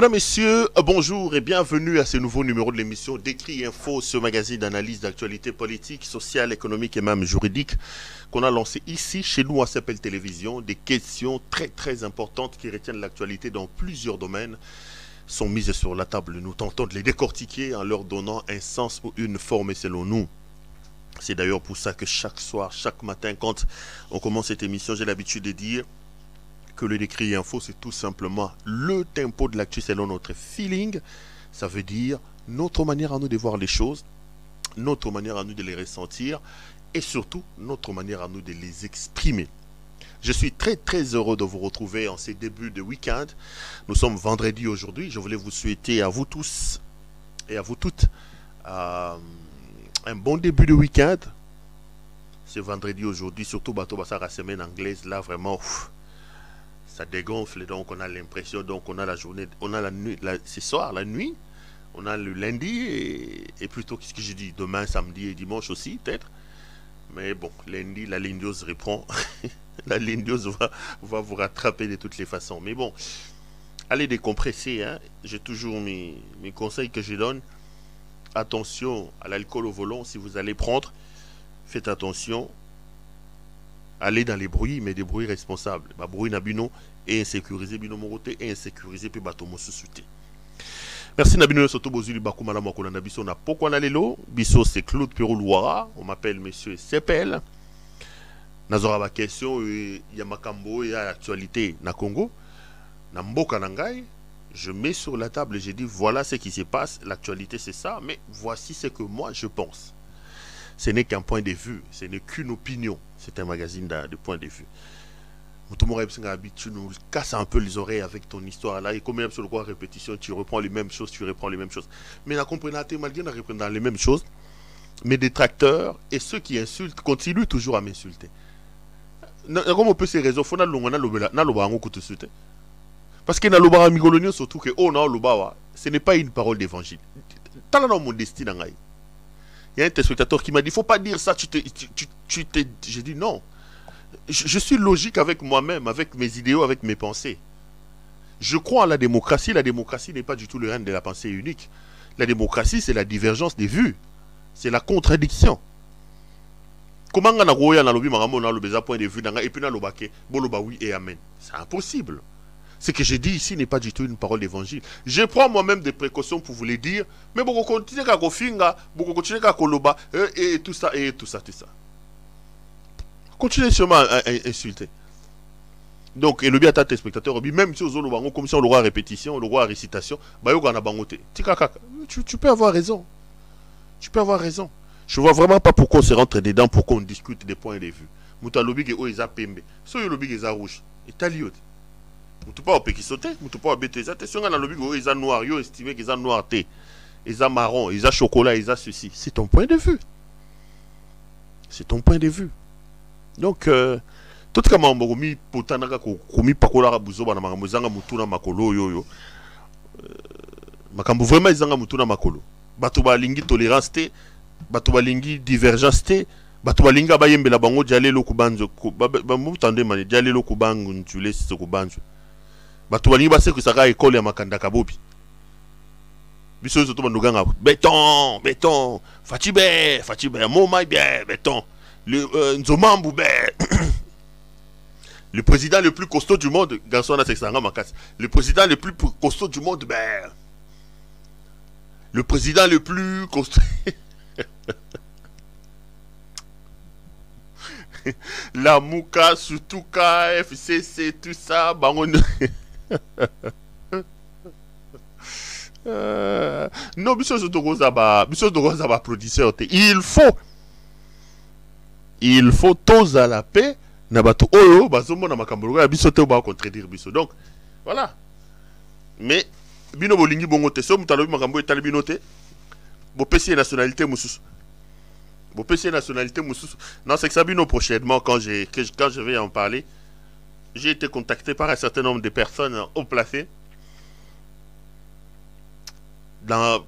Madame, Messieurs, bonjour et bienvenue à ce nouveau numéro de l'émission Décrit Info, ce magazine d'analyse d'actualité politique, sociale, économique et même juridique qu'on a lancé ici, chez nous à Sepel Télévision. Des questions très importantes qui retiennent l'actualité dans plusieurs domaines sont mises sur la table. Nous tentons de les décortiquer en leur donnant un sens ou une forme selon nous. C'est d'ailleurs pour ça que chaque soir, chaque matin, quand on commence cette émission, j'ai l'habitude de dire que le Décrit Info, c'est tout simplement le tempo de l'actu selon notre feeling. Ça veut dire notre manière à nous de voir les choses, notre manière à nous de les ressentir et surtout notre manière à nous de les exprimer. Je suis très heureux de vous retrouver en ces débuts de week-end. Nous sommes vendredi aujourd'hui. Je voulais vous souhaiter à vous tous et à vous toutes un bon début de week-end. C'est vendredi aujourd'hui, surtout bateau basa la semaine anglaise, là vraiment ça dégonfle, donc on a l'impression, donc on a la journée, on a la nuit, ce soir, la nuit, on a le lundi et plutôt, qu'est-ce que je dis, demain, samedi et dimanche aussi, peut-être. Mais bon, lundi, la lindiose reprend. La lindiose va vous rattraper de toutes les façons. Mais bon, allez décompresser, hein. J'ai toujours mes conseils que je donne. Attention à l'alcool au volant, si vous allez prendre, faites attention. Allez dans les bruits, mais des bruits responsables. Bah, bruit nabino et insécurisé bino moroté et insécurisé puis bateau mosusute. Merci nabino soto bozuli bakumala mokona nabiso na poko na lelo. Biso c'est Claude Peroulouara. On m'appelle Monsieur Sepel. Nazora ba question ya makambo ya l'actualité na Congo. Na mboka na ngai. Je mets sur la table et j'ai dit voilà ce qui se passe. L'actualité c'est ça, mais voici ce que moi je pense. Ce n'est qu'un point de vue, ce n'est qu'une opinion. C'est un magazine de point de vue. Tu nous casses un peu les oreilles avec ton histoire là. Et comme même sur le quoi répétition, tu reprends les mêmes choses, Mais la comprenate malgré na reprendre les mêmes choses. Mes détracteurs et ceux qui insultent continuent toujours à m'insulter. Comment on peut ces réseaux faut na longa na loba ngo kutusute. Parce que na loba amigolonio surtout que oh na loba ce n'est pas une parole d'évangile. Tala dans mon destin ngai. Il y a un téléspectateur qui m'a dit, il ne faut pas dire ça, j'ai dit non. Je suis logique avec moi-même, avec mes idéaux, avec mes pensées. Je crois en la démocratie n'est pas du tout le règne de la pensée unique. La démocratie, c'est la divergence des vues. C'est la contradiction. Comment on a un point de vue et puis on a oui et amen. C'est impossible. Ce que j'ai dit ici n'est pas du tout une parole d'évangile. Je prends moi-même des précautions pour vous le dire. Mais beaucoup continuer à gofinga, beaucoup continuer à koloba, et tout ça. Continuez seulement à insulter. Donc, et le bien à tes spectateurs, même si on a comme si on aura répétition, on aura récitation, tu peux avoir raison. Tu peux avoir raison. Je vois vraiment pas pourquoi on se rentre dedans, pourquoi on discute des points de vue. Mouta lobi ke o eza pembe. So yo lobi ke eza rouge. Et taliot. Mutu pas opeki sauté, mutu pas obété ça. Si on a lobby go ils a noir, yo estimé qu'ils ont noir thé, ils ont marron, ils ont chocolat, ils ont ceci. C'est ton point de vue. C'est ton point de vue. Donc tout comme on bomi potanaka ko komi pakola buzo bana makambo zanga mutuna makolo yo. Makambo vraiment izanga mutuna makolo. Bato ba lingi tolérance té, bato ba lingi divergence té. Bato balinga bayembela bango diale lokubanzo ba mutande mane diale lokubango ntule sise kubanzo. Bato balingi base que ça ka école ya makanda kabobi. Biso zo to banduganga béton, fatibe, moma bien béton. Le nzomambu be. Le président le plus costaud du monde, garçon na sexanga makas. Le président le plus costaud du monde ben. Le président le plus costaud la Mouka, Sutuka, FCC, tout ça, bangon. Non, monsieur Zaba producteur. Il faut tous à la paix. Nabato oyo, bazomo na makambo bisote ba contredire biso. Donc, voilà. Mais bino bolingi bongo te so mutalobi makambo etali bino te. Bo pesi nationalité mususu. Bon, PC nationalité Moussous. Non, c'est que ça bino prochainement quand je vais en parler. J'ai été contacté par un certain nombre de personnes haut placées. Bon,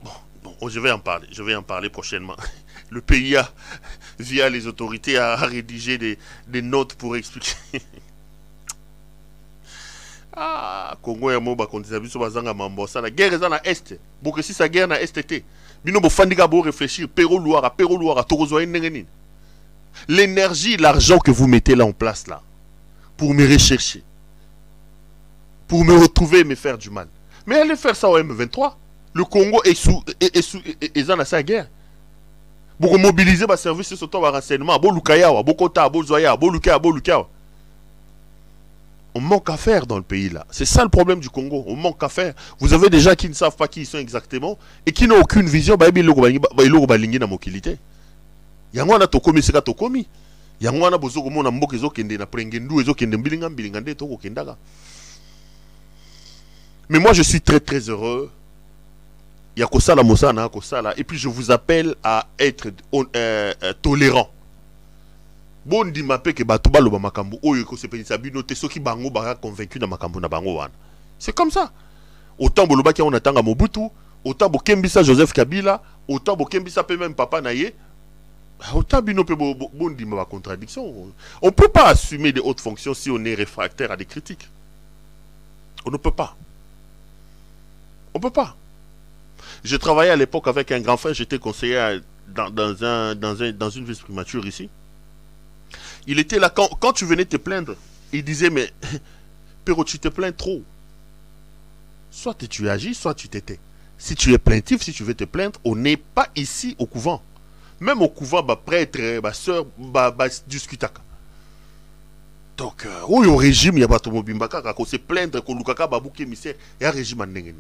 je vais en parler prochainement. Le pays a, via les autorités, a rédigé des notes pour expliquer. Ah, Congo ya mo ba kondisa biso bazanga mambosa la guerre eza na est. Boke si sa guerre na est té. Bino bo fandika bo réfléchir Péro Louara tokozwa ndenge nini. L'énergie, l'argent que vous mettez là en place là pour me rechercher, pour me retrouver et me faire du mal. Mais allez faire ça au M23. Le Congo est dans sa guerre. Pour mobiliser les services de renseignement, on manque à faire dans le pays là. C'est ça le problème du Congo. On manque à faire. Vous avez des gens qui ne savent pas qui ils sont exactement et qui n'ont aucune vision. Yangwana tokomi seka tokomi. Yangwana bozoko mona mboka ezokende na prengendu ezokende mbilinga nde toko kendaka. Mais moi je suis très très heureux. Yakosala Mosana Kosala et puis je vous appelle à être tolérant. Bon di mape ke bato baloba makambo oyo ko sepelisa bino te soki bango ba convaincu na makambo na bango wana. C'est comme ça. Autant boloba ki on atanga Mobutu, autant bokembisa Joseph Kabila, autant bokembisa pe même papa naye. Autant bino pe bon di ma contradiction. On peut pas assumer des hautes fonctions si on est réfractaire à des critiques. On ne peut pas. On peut pas. J'ai travaillé à l'époque avec un grand frère, j'étais conseiller dans une vice-primature ici. Il était là, quand tu venais te plaindre, il disait, mais Péro, tu te plains trop. Soit tu agis, soit tu t'étais. Si tu es plaintif, si tu veux te plaindre, on n'est pas ici au couvent. Même au couvent, prêtre, soeur, discutaka. Donc, au régime, il y a pas de mobimbaka, quand se plaindre, qu'on lukaka babouke misère, il y a un régime en dengeni.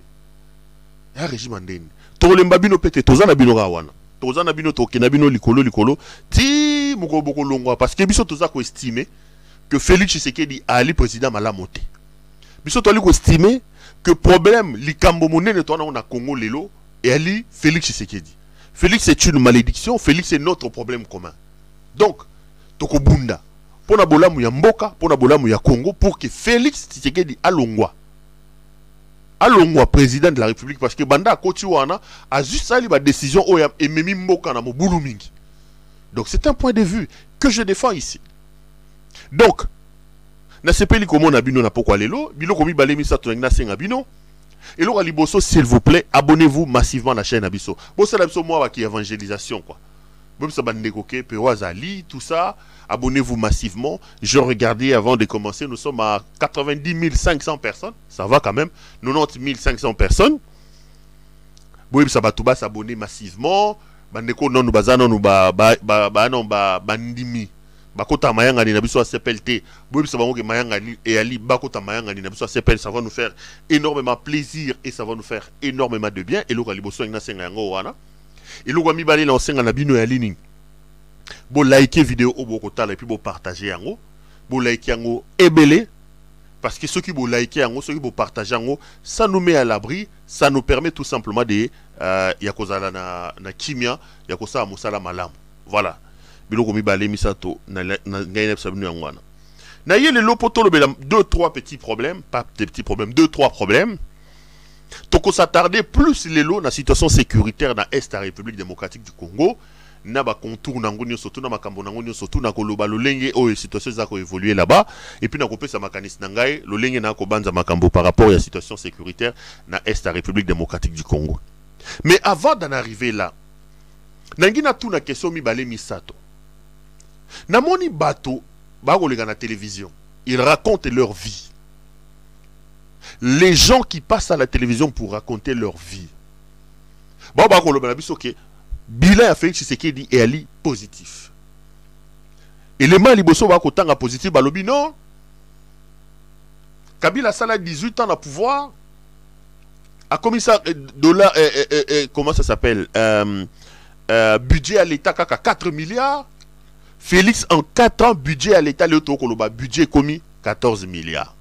Il y a un régime en dengeni. Tolemba bino pete, tozana bino rawana. Tozana bino tokena bino likolo, ti moko boko longwa. Parce que biso toza ko estimer que Félix Tshisekedi ali président malamote. Biso toli ko estimer que problème likambo monene to na Congo lelo et ali Félix Tshisekedi. Félix est une malédiction, Félix est notre problème commun. Donc, toko bunda. Pona bolamu ya mboka, pona bolamu ya Congo pour que Félix Tshisekedi alongwa. Alongwa président de la République parce que banda koti wana a juste sali ba décision oya ememi mboka na mobulu mingi. Donc c'est un point de vue que je défends ici. Donc na sepeli komo na bino na pokwa lelo, bilo komi balemi sa to na senga bino. Et là, Liboso, s'il vous plaît, abonnez-vous massivement à la chaîne Abisso. Bon, c'est l'Abisso, moi, qui évangélisation, quoi. Même ça, Bandégoké, Peroazali, tout ça. Abonnez-vous massivement. Je regardais avant de commencer, nous sommes à 90 500 personnes. Ça va quand même. 90 500 personnes. Bon, ça va tout bas s'abonner massivement. Bandeko, non, nous bazano, nous bandimi. Bakota mayanga ni nabiso CPLT. Boum ça va que mayanga et ali bakota mayanga ni nabiso CPL, ça va nous faire énormément plaisir et ça va nous faire énormément de bien et loka liboso ina senga yango wana. Et loka mi bali na senga na bino ya lini. Bo like vidéo au bokota et puis bo partager yango. Bo like yango ebele parce que ceux qui bo like yango, ceux qui bo partager yango, ça nous met à l'abri, ça nous permet tout simplement de yakozala na kimia, yakosa musala malamu. Voilà. Biloko mibale misato na ngaine sabinu yangwana. Na yele lopoto lobela 2-3 petits problèmes, pas des petits problèmes, 2-3 problèmes. Toko s'attarder plus lelo na situation sécuritaire dans est la République démocratique du Congo, na ba contour nango nyo surtout na makambo nango nyo surtout na koloba lolenge o situation za ko évoluer là-bas et puis na kopesa makanisi na ngai lolenge na ko banza makambo par rapport à la situation sécuritaire na est la République démocratique du Congo. Mais avant d'en arriver là, nangina tout na question mibale misato. Namoni bato, bagolega na télévision, ils racontent leur vie. Les gens qui passent à la télévision pour raconter leur vie. Bon, bagolega biso ke bilan a Félix Tshisekedi et Ali positif. Élément liboso bakotanga positif balobi non. Kabila sala 18 ans à pouvoir. A commis ça dollar comment ça s'appelle budget à l'État kaka 4 milliards. Félix, en 4 ans, budget à l'État, le budget commis 14 milliards.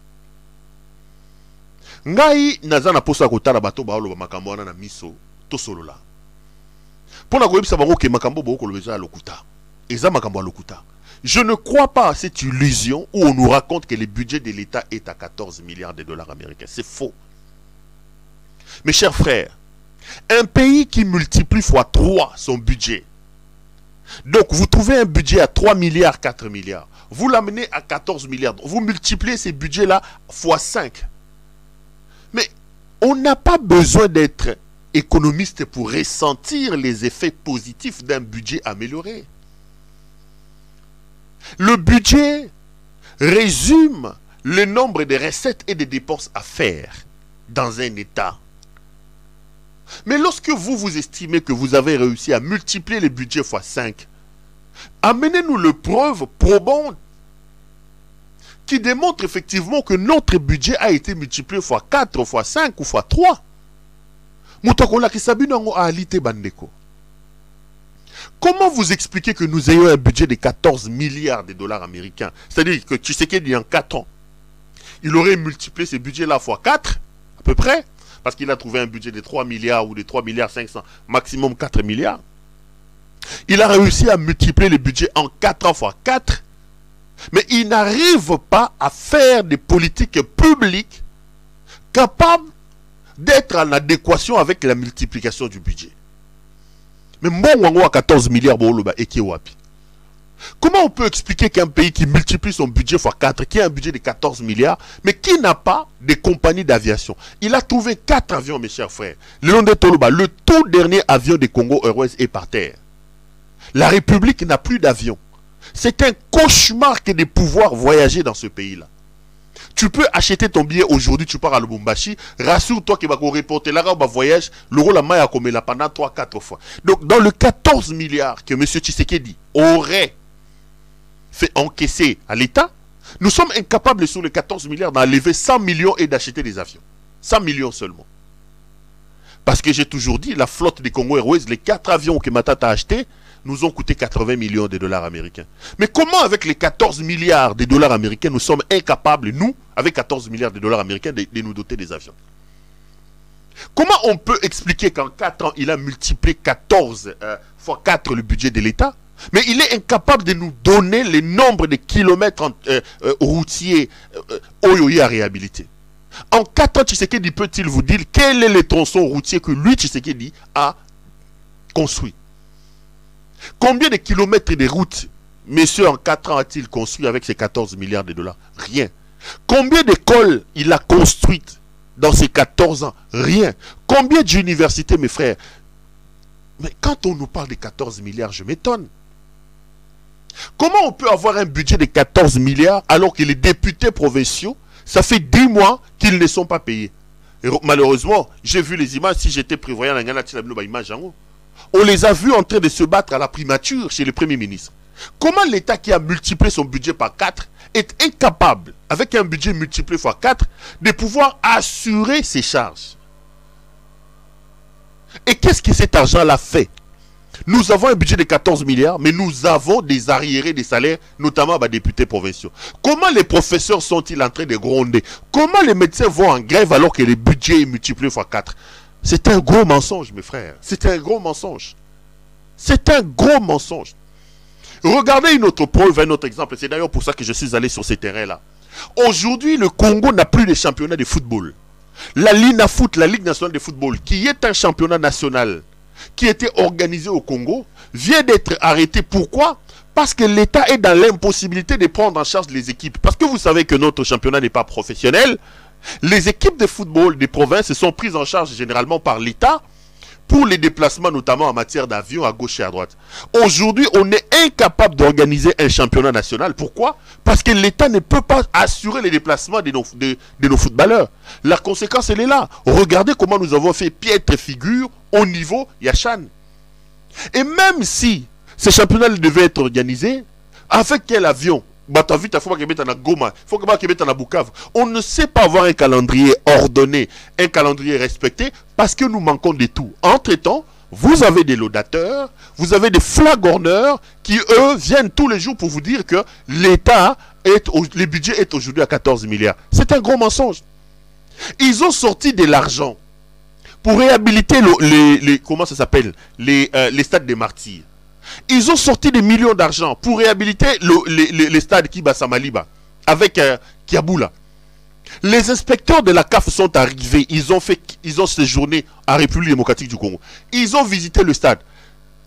Ngai, nazana posa kota la bato ba oloba makambo wana na miso, to solo la. Pona koyebisa bango ke makambo bo kolobeza lokuta. Eza makambo lokuta. Je ne crois pas à cette illusion où on nous raconte que le budget de l'État est à 14 milliards de dollars américains. C'est faux. Mes chers frères, un pays qui multiplie fois 3 son budget. Donc, vous trouvez un budget à 3 milliards, 4 milliards. Vous l'amenez à 14 milliards. Vous multipliez ces budgets-là fois 5. Mais on n'a pas besoin d'être économiste pour ressentir les effets positifs d'un budget amélioré. Le budget résume le nombre de recettes et de dépenses à faire dans un État. Mais lorsque vous estimez que vous avez réussi à multiplier les budgets x 5, amenez-nous le preuve probante qui démontre effectivement que notre budget a été multiplié x 4, x 5 ou x 3. Comment vous expliquez que nous ayons un budget de 14 milliards de dollars américains? C'est-à-dire que Tshisekedi, en 4 ans, il aurait multiplié ce budget-là x 4, à peu près, parce qu'il a trouvé un budget de 3 milliards ou de 3 milliards 500, maximum 4 milliards. Il a réussi à multiplier le budget en 4 ans x 4, mais il n'arrive pas à faire des politiques publiques capables d'être en adéquation avec la multiplication du budget. Mais Mbongo a 14 milliards et qui est wapi. Comment on peut expliquer qu'un pays qui multiplie son budget x 4, qui a un budget de 14 milliards, mais qui n'a pas de compagnie d'aviation? Il a trouvé 4 avions, mes chers frères. Le tout dernier avion de Congo Airways est par terre. La République n'a plus d'avion. C'est un cauchemar que de pouvoir voyager dans ce pays-là. Tu peux acheter ton billet aujourd'hui, tu pars à Lubumbashi, rassure-toi qu'il va reporter là, va voyage, le rôle à Maya comme là pendant 3-4 fois. Donc, dans le 14 milliards que M. Tshisekedi aurait fait encaisser à l'État, nous sommes incapables sur les 14 milliards d'enlever 100 millions et d'acheter des avions. 100 millions seulement. Parce que j'ai toujours dit, la flotte des Congo Airways, les 4 avions que Matata a achetés, nous ont coûté 80 millions de dollars américains. Mais comment avec les 14 milliards de dollars américains, nous sommes incapables, nous, avec 14 milliards de dollars américains, de nous doter des avions? Comment on peut expliquer qu'en 4 ans, il a multiplié 14 fois 4 le budget de l'État, mais il est incapable de nous donner le nombre de kilomètres routiers à réhabiliter? En 4 ans, Tshisekedi peut-il vous dire quel est le tronçon routier que lui, Tshisekedi, a construit? Combien de kilomètres de routes, messieurs, en 4 ans a-t-il construit avec ces 14 milliards de dollars? Rien. Combien d'écoles il a construites dans ces 14 ans? Rien. Combien d'universités, mes frères? Mais quand on nous parle de 14 milliards, je m'étonne. Comment on peut avoir un budget de 14 milliards alors que les députés provinciaux, ça fait 10 mois qu'ils ne sont pas payés? Et malheureusement, j'ai vu les images, si j'étais prévoyant, on les a vus en train de se battre à la primature chez le Premier ministre. Comment l'État qui a multiplié son budget par 4 est incapable, avec un budget multiplié par 4, de pouvoir assurer ses charges? Et qu'est-ce que cet argent-là fait? Nous avons un budget de 14 milliards, mais nous avons des arriérés des salaires, notamment à députés provinciaux. Comment les professeurs sont-ils en train de gronder? Comment les médecins vont en grève alors que le budget est multiplié par 4? C'est un gros mensonge, mes frères. C'est un gros mensonge. C'est un gros mensonge. Regardez une autre preuve, un autre exemple. C'est d'ailleurs pour ça que je suis allé sur ces terrains-là. Aujourd'hui, le Congo n'a plus de championnat de football. La LINAFoot, la Ligue nationale de football, qui est un championnat national, qui était organisé au Congo, vient d'être arrêté. Pourquoi? Parce que l'État est dans l'impossibilité de prendre en charge les équipes. Parce que vous savez que notre championnat n'est pas professionnel. Les équipes de football des provinces sont prises en charge généralement par l'État pour les déplacements, notamment en matière d'avion à gauche et à droite. Aujourd'hui, on est incapable d'organiser un championnat national. Pourquoi? Parce que l'État ne peut pas assurer les déplacements de nos footballeurs. La conséquence, elle est là. Regardez comment nous avons fait piètre figure au niveau Yachan. Et même si ces championnats devaient être organisés, avec quel avion? On ne sait pas avoir un calendrier ordonné, un calendrier respecté, parce que nous manquons de tout. Entre-temps, vous avez des laudateurs, vous avez des flagorneurs qui, eux, viennent tous les jours pour vous dire que l'État, le budget est aujourd'hui à 14 milliards. C'est un gros mensonge. Ils ont sorti de l'argent pour réhabiliter comment ça s'appelle, les stades des martyrs. Ils ont sorti des millions d'argent pour réhabiliter les stades Kibasa Maliba avec Kiaboula. Les inspecteurs de la CAF sont arrivés, ils ont séjourné en République démocratique du Congo. Ils ont visité le stade.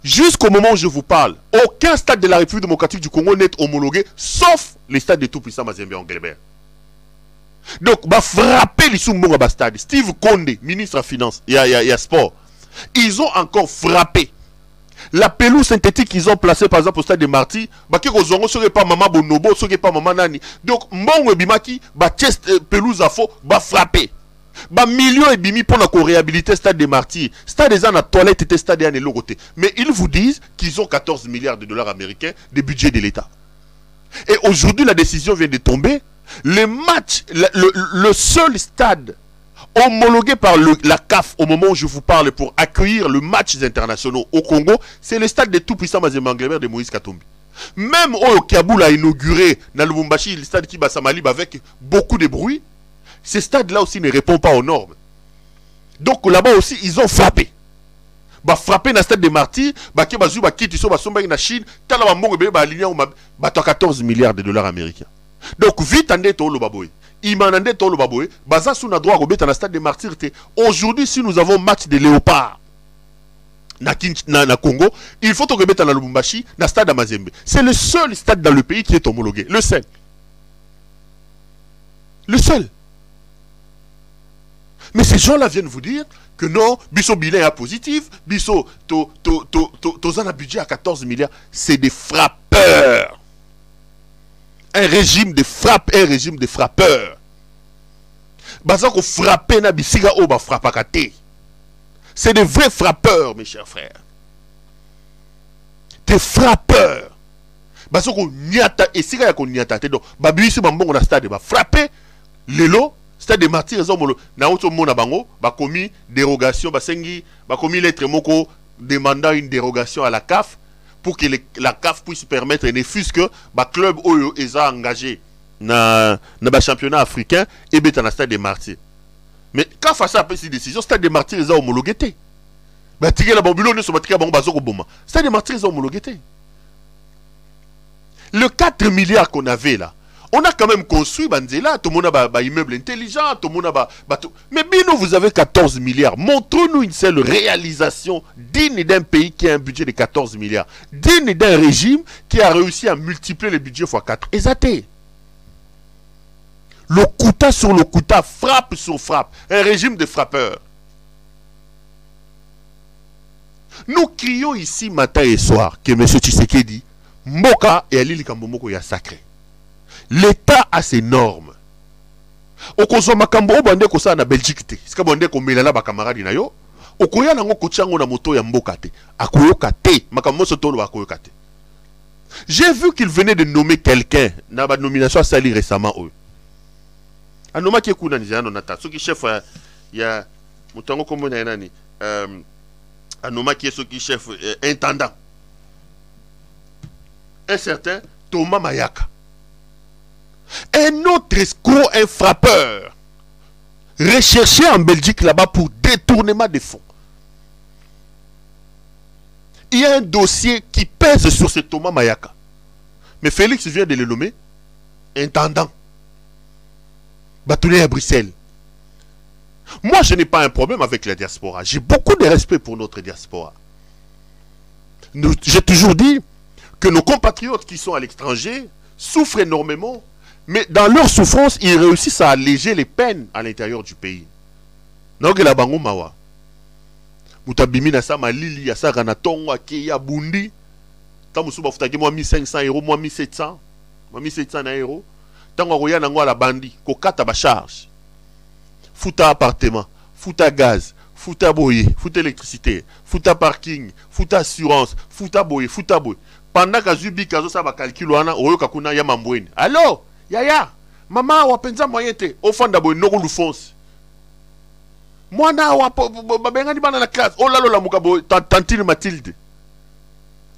Jusqu'au moment où je vous parle, aucun stade de la République démocratique du Congo n'est homologué, sauf les stades de tout-puissant Mazembe en Guelbert. Donc, bah frapper les Sumbonga Bastade. Steve Konde, ministre des Finances, il y a sport. Ils ont encore frappé. La pelouse synthétique qu'ils ont placée par exemple au stade de Marty, bah qui ne serait pas maman Bonobo, serait pas maman Nani. Donc, Mbongo Bimaki, bah test pelouse à faux, bah frapper. Bah millions et demi pour la réhabiliter le stade de Marty. Stade des ans à toilette était stade des années côté. Mais ils vous disent qu'ils ont 14 milliards de dollars américains de budget de l'État. Et aujourd'hui, la décision vient de tomber. Le match, le seul stade homologué par la CAF au moment où je vous parle pour accueillir le match internationaux au Congo, c'est le stade de tout-puissant Mazembe de Moïse Katumbi. Même au Kaboul a inauguré dans Lubumbashi le stade Kiba Samalib avec beaucoup de bruit. Ce stade-là aussi ne répond pas aux normes. Donc là-bas aussi, ils ont frappé. Bah frappé dans le stade de Marty, bah qui bazou bah qui tiso bah somba na Chine, tala ba mbongo bah aligné ou bah 14 milliards de dollars américains. Donc vite andé to lo baboy. Imanande to lo baboy, baza sous na droit robet dans le stade de Martyrs. Aujourd'hui si nous avons match de léopard na Congo, il faut to robet dans la Lubumbashi, dans le stade de Mazembe. C'est le seul stade dans le pays qui est homologué, le seul. Le seul. Mais ces gens-là viennent vous dire que non, Bisso bilan est positif, Bisso un budget à 14 milliards. C'est des frappeurs. Un régime de frappe, un régime de frappeurs. Bazako frapper na bisiga oba frappakate. C'est des vrais frappeurs, mes chers frères. Des frappeurs. Bazako nyata et siga yako nyata te donc babisi bambongo na stade ba frapper lelo. Stade de Martyrs, na auto mona bango, ba commis dérogation, ba sengi, ba commis lettre moko demandant une dérogation à la CAF pour que la CAF puisse permettre, ne fût-ce que ba club oyo eza engagé na ba championnat africain et beta na stade de Martyrs. Mais quand face à cette décision, stade de Martyrs eza homologué té. Ba tigé la bambulo ne so ba tigé bango bazoko boma. Stade de Martyrs eza homologué té. Le 4 milliards qu'on avait là, on a quand même construit Banzela, tout le monde a un immeuble intelligent, tout le monde a mais Bino, vous avez 14 milliards. Montrez-nous une seule réalisation digne d'un pays qui a un budget de 14 milliards. Digne d'un régime qui a réussi à multiplier le budget x 4. Exacté. Le Kouta sur le Kouta, frappe sur frappe. Un régime de frappeurs. Nous crions ici matin et soir que M. Tshisekedi, Mboka et Ali Kambomoko ya sacré. L'État a ses normes. Okozo makambo bande ko sa na Belgique te. Sika bande ko melala ba camarade na yo. Okoya nango ko tchango na moto ya mboka te. Akoyoka te. Makambo so tolo akoyoka te. J'ai vu qu'il venait de nommer quelqu'un na ba nomination à Sali récemment. Anoma ki kuna ni jana nata. Soki chef ya mutango kombo na nani. Anoma ki soki chef intendant. Un certain Thomas Mayaka. Un autre escroc, un frappeur, recherché en Belgique là-bas pour détournement des fonds. Il y a un dossier qui pèse sur ce Thomas Mayaka. Mais Félix vient de le nommer intendant. Bâtonnier à Bruxelles. Moi, je n'ai pas un problème avec la diaspora. J'ai beaucoup de respect pour notre diaspora. J'ai toujours dit que nos compatriotes qui sont à l'étranger souffrent énormément. Mais dans leur souffrance, ils réussissent à alléger les peines à l'intérieur du pays. Donc la bango mawa. Mutabimi na sa malili ya sa ranatongo aki ya bundi. Tamusuba futaki moi 1500 euros, moi 1700. Moi 1700 euros. Tango roya nango la bandi ko kata ba charge. Futa appartement, futa gaz, futa boye, futa électricité, futa parking, futa assurance, futa boye. Pendant que Zubi kazo sa ba calcul wana oyo kakuna ya mambweni. Allô? Yaya, maman wapenza moyete, ofanda boy no lufonse. Mwana wabenga ni bana na classe, oh lalo la mukabo tantine Mathilde.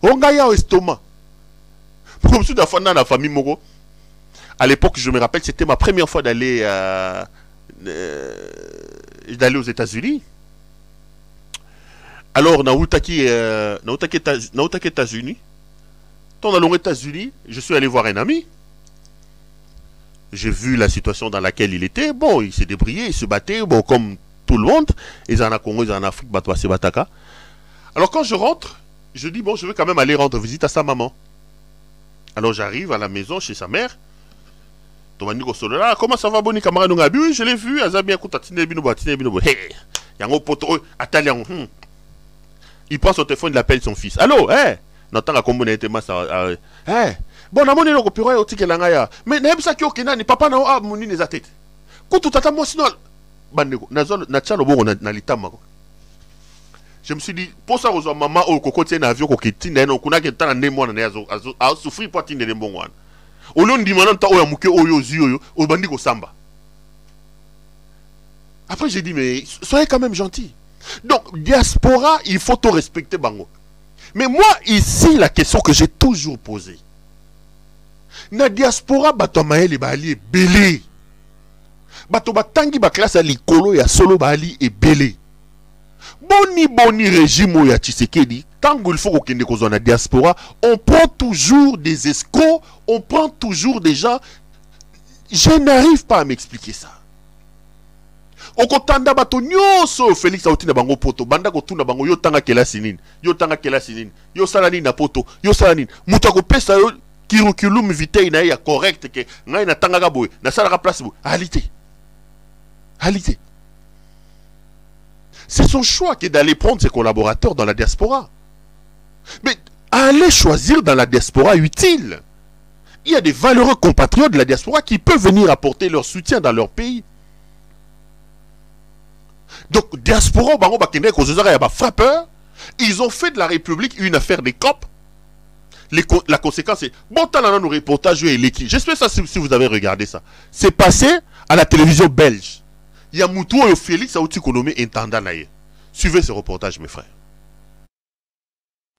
Onga ya estomac. Comme ça d'afanda na famille moko. À l'époque, je me rappelle, c'était ma première fois d'aller aux États-Unis. Alors nautaki États-Unis. Dans les États-Unis, je suis allé voir un ami. J'ai vu la situation dans laquelle il était. Bon, il s'est débrouillé, il se battait, bon, comme tout le monde. Ils en ont Congo, ils en Afrique, Batouassi, Bataka. Alors quand je rentre, je dis, bon, je veux quand même aller rendre visite à sa maman. Alors j'arrive à la maison chez sa mère. Comment ça va, Boni camarade? Oui, je l'ai vu. Il prend son téléphone, il appelle son fils. Allô, n'entend comment on était massa. Bon, on a mon nom au bureau, mais n'aime ça qui est au papa n'a pas mon nez à tête. Quand tout à moi, sinon, je me suis dit, pour ça, aux maman, au coco, tiens, avion, coquetine, on a qu'un némoine, à souffrir pour atteindre les bons ones. Au lieu de demander à Mouké, au bandit, au samba. Après, j'ai dit, mais soyez quand même gentil. Donc, diaspora, il faut tout respecter, Bango. Mais moi, ici, la question que j'ai toujours posée. Na diaspora, bato maël bali belé. Bato batangi ba classe à l'icolo ya solo bali et belé. Boni régime ya Tshisekedi, tant qu'il faut qu'on ait dans la diaspora, on prend toujours des escrocs, on prend toujours des gens. Je n'arrive pas à m'expliquer ça. Okotanda bato nyoso Félix Auti na bango poto banda ko tuna bango yo tanga kela sinine yo salani na poto yo salani muta ko pesa yo curriculum vitae na ya correct ke ngai na tanga ga boy na sala ka place bo réalité c'est son choix que d'aller prendre ses collaborateurs dans la diaspora, mais aller choisir dans la diaspora utile. Il y a des valeureux compatriotes de la diaspora qui peuvent venir apporter leur soutien dans leur pays. Donc, diaspora, frappeurs, ils ont fait de la République une affaire des copes. La conséquence est, bon, t'as nos reportages et l'équipe. J'espère ça si vous avez regardé ça. C'est passé à la télévision belge. Il y a Moutou et Félix Auti Konomé intendant naïe. Suivez ce reportage, mes frères.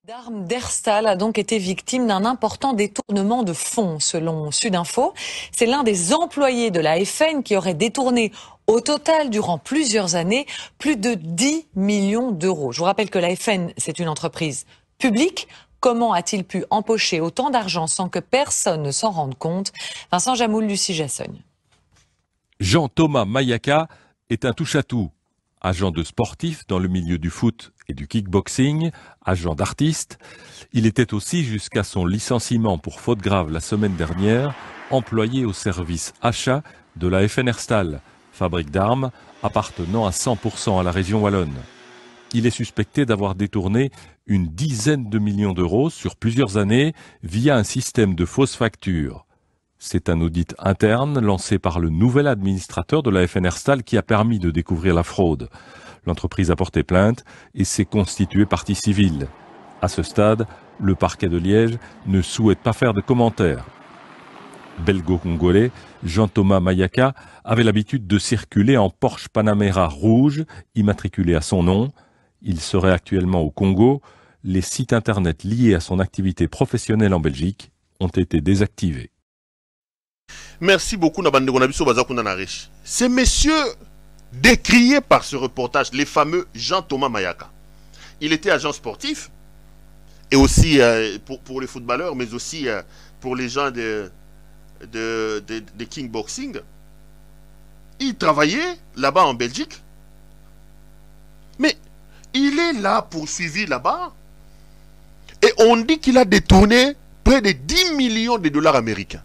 Darm d'Herstal a donc été victime d'un important détournement de fonds, selon Sudinfo. C'est l'un des employés de la FN qui aurait détourné au total, durant plusieurs années, plus de 10 millions d'euros. Je vous rappelle que la FN, c'est une entreprise publique. Comment a-t-il pu empocher autant d'argent sans que personne ne s'en rende compte? Vincent Jamoul, Lucie Jassogne. Jean-Thomas Mayaka est un touche-à-tout. Agent de sportif dans le milieu du foot et du kickboxing, agent d'artiste. Il était aussi, jusqu'à son licenciement pour faute grave la semaine dernière, employé au service achat de la FN Herstal, fabrique d'armes appartenant à 100% à la région wallonne. Il est suspecté d'avoir détourné une dizaine de millions d'euros sur plusieurs années via un système de fausses factures. C'est un audit interne lancé par le nouvel administrateur de la FN Herstal qui a permis de découvrir la fraude. L'entreprise a porté plainte et s'est constituée partie civile. À ce stade, le parquet de Liège ne souhaite pas faire de commentaires. Belgo-congolais, Jean-Thomas Mayaka avait l'habitude de circuler en Porsche Panamera rouge, immatriculé à son nom. Il serait actuellement au Congo. Les sites internet liés à son activité professionnelle en Belgique ont été désactivés. Merci beaucoup, ces messieurs décriés par ce reportage, les fameux Jean-Thomas Mayaka. Il était agent sportif, et aussi pour les footballeurs, mais aussi pour les gens de kickboxing. Il travaillait là-bas en Belgique, mais il est là poursuivi là-bas, et on dit qu'il a détourné près de 10 millions de dollars américains.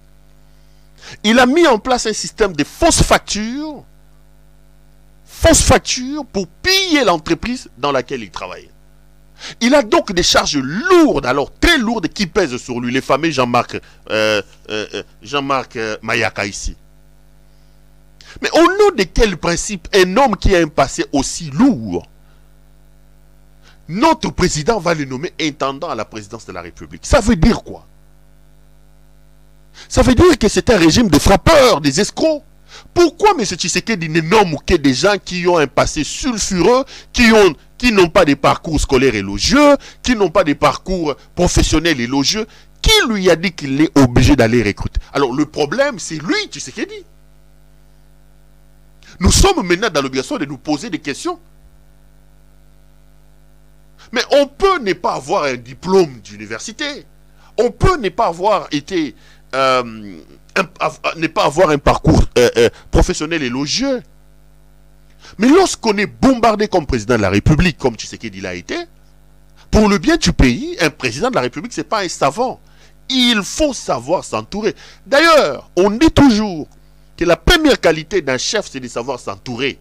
Il a mis en place un système de fausses factures pour piller l'entreprise dans laquelle il travaille. Il a donc des charges lourdes, alors très lourdes, qui pèsent sur lui, les fameux Jean-Marc Mayaka ici. Mais au nom de quel principe un homme qui a un passé aussi lourd, notre président va le nommer intendant à la présidence de la République? Ça veut dire quoi? Ça veut dire que c'est un régime de frappeurs, des escrocs. Pourquoi M. Tshisekedi ne nomme que des gens qui ont un passé sulfureux, qui n'ont pas de parcours scolaires élogieux, qui n'ont pas de parcours professionnels élogieux? Qui lui a dit qu'il est obligé d'aller recruter? Alors le problème, c'est lui, Tshisekedi. Nous sommes maintenant dans l'obligation de nous poser des questions. Mais on peut ne pas avoir un diplôme d'université. On peut ne pas avoir été... ne pas avoir un parcours professionnel élogieux. Mais lorsqu'on est bombardé comme président de la République, comme Tshisekedi l'a été, pour le bien du pays, un président de la République, ce n'est pas un savant. Il faut savoir s'entourer. D'ailleurs, on dit toujours, que la première qualité d'un chef, c'est de savoir s'entourer.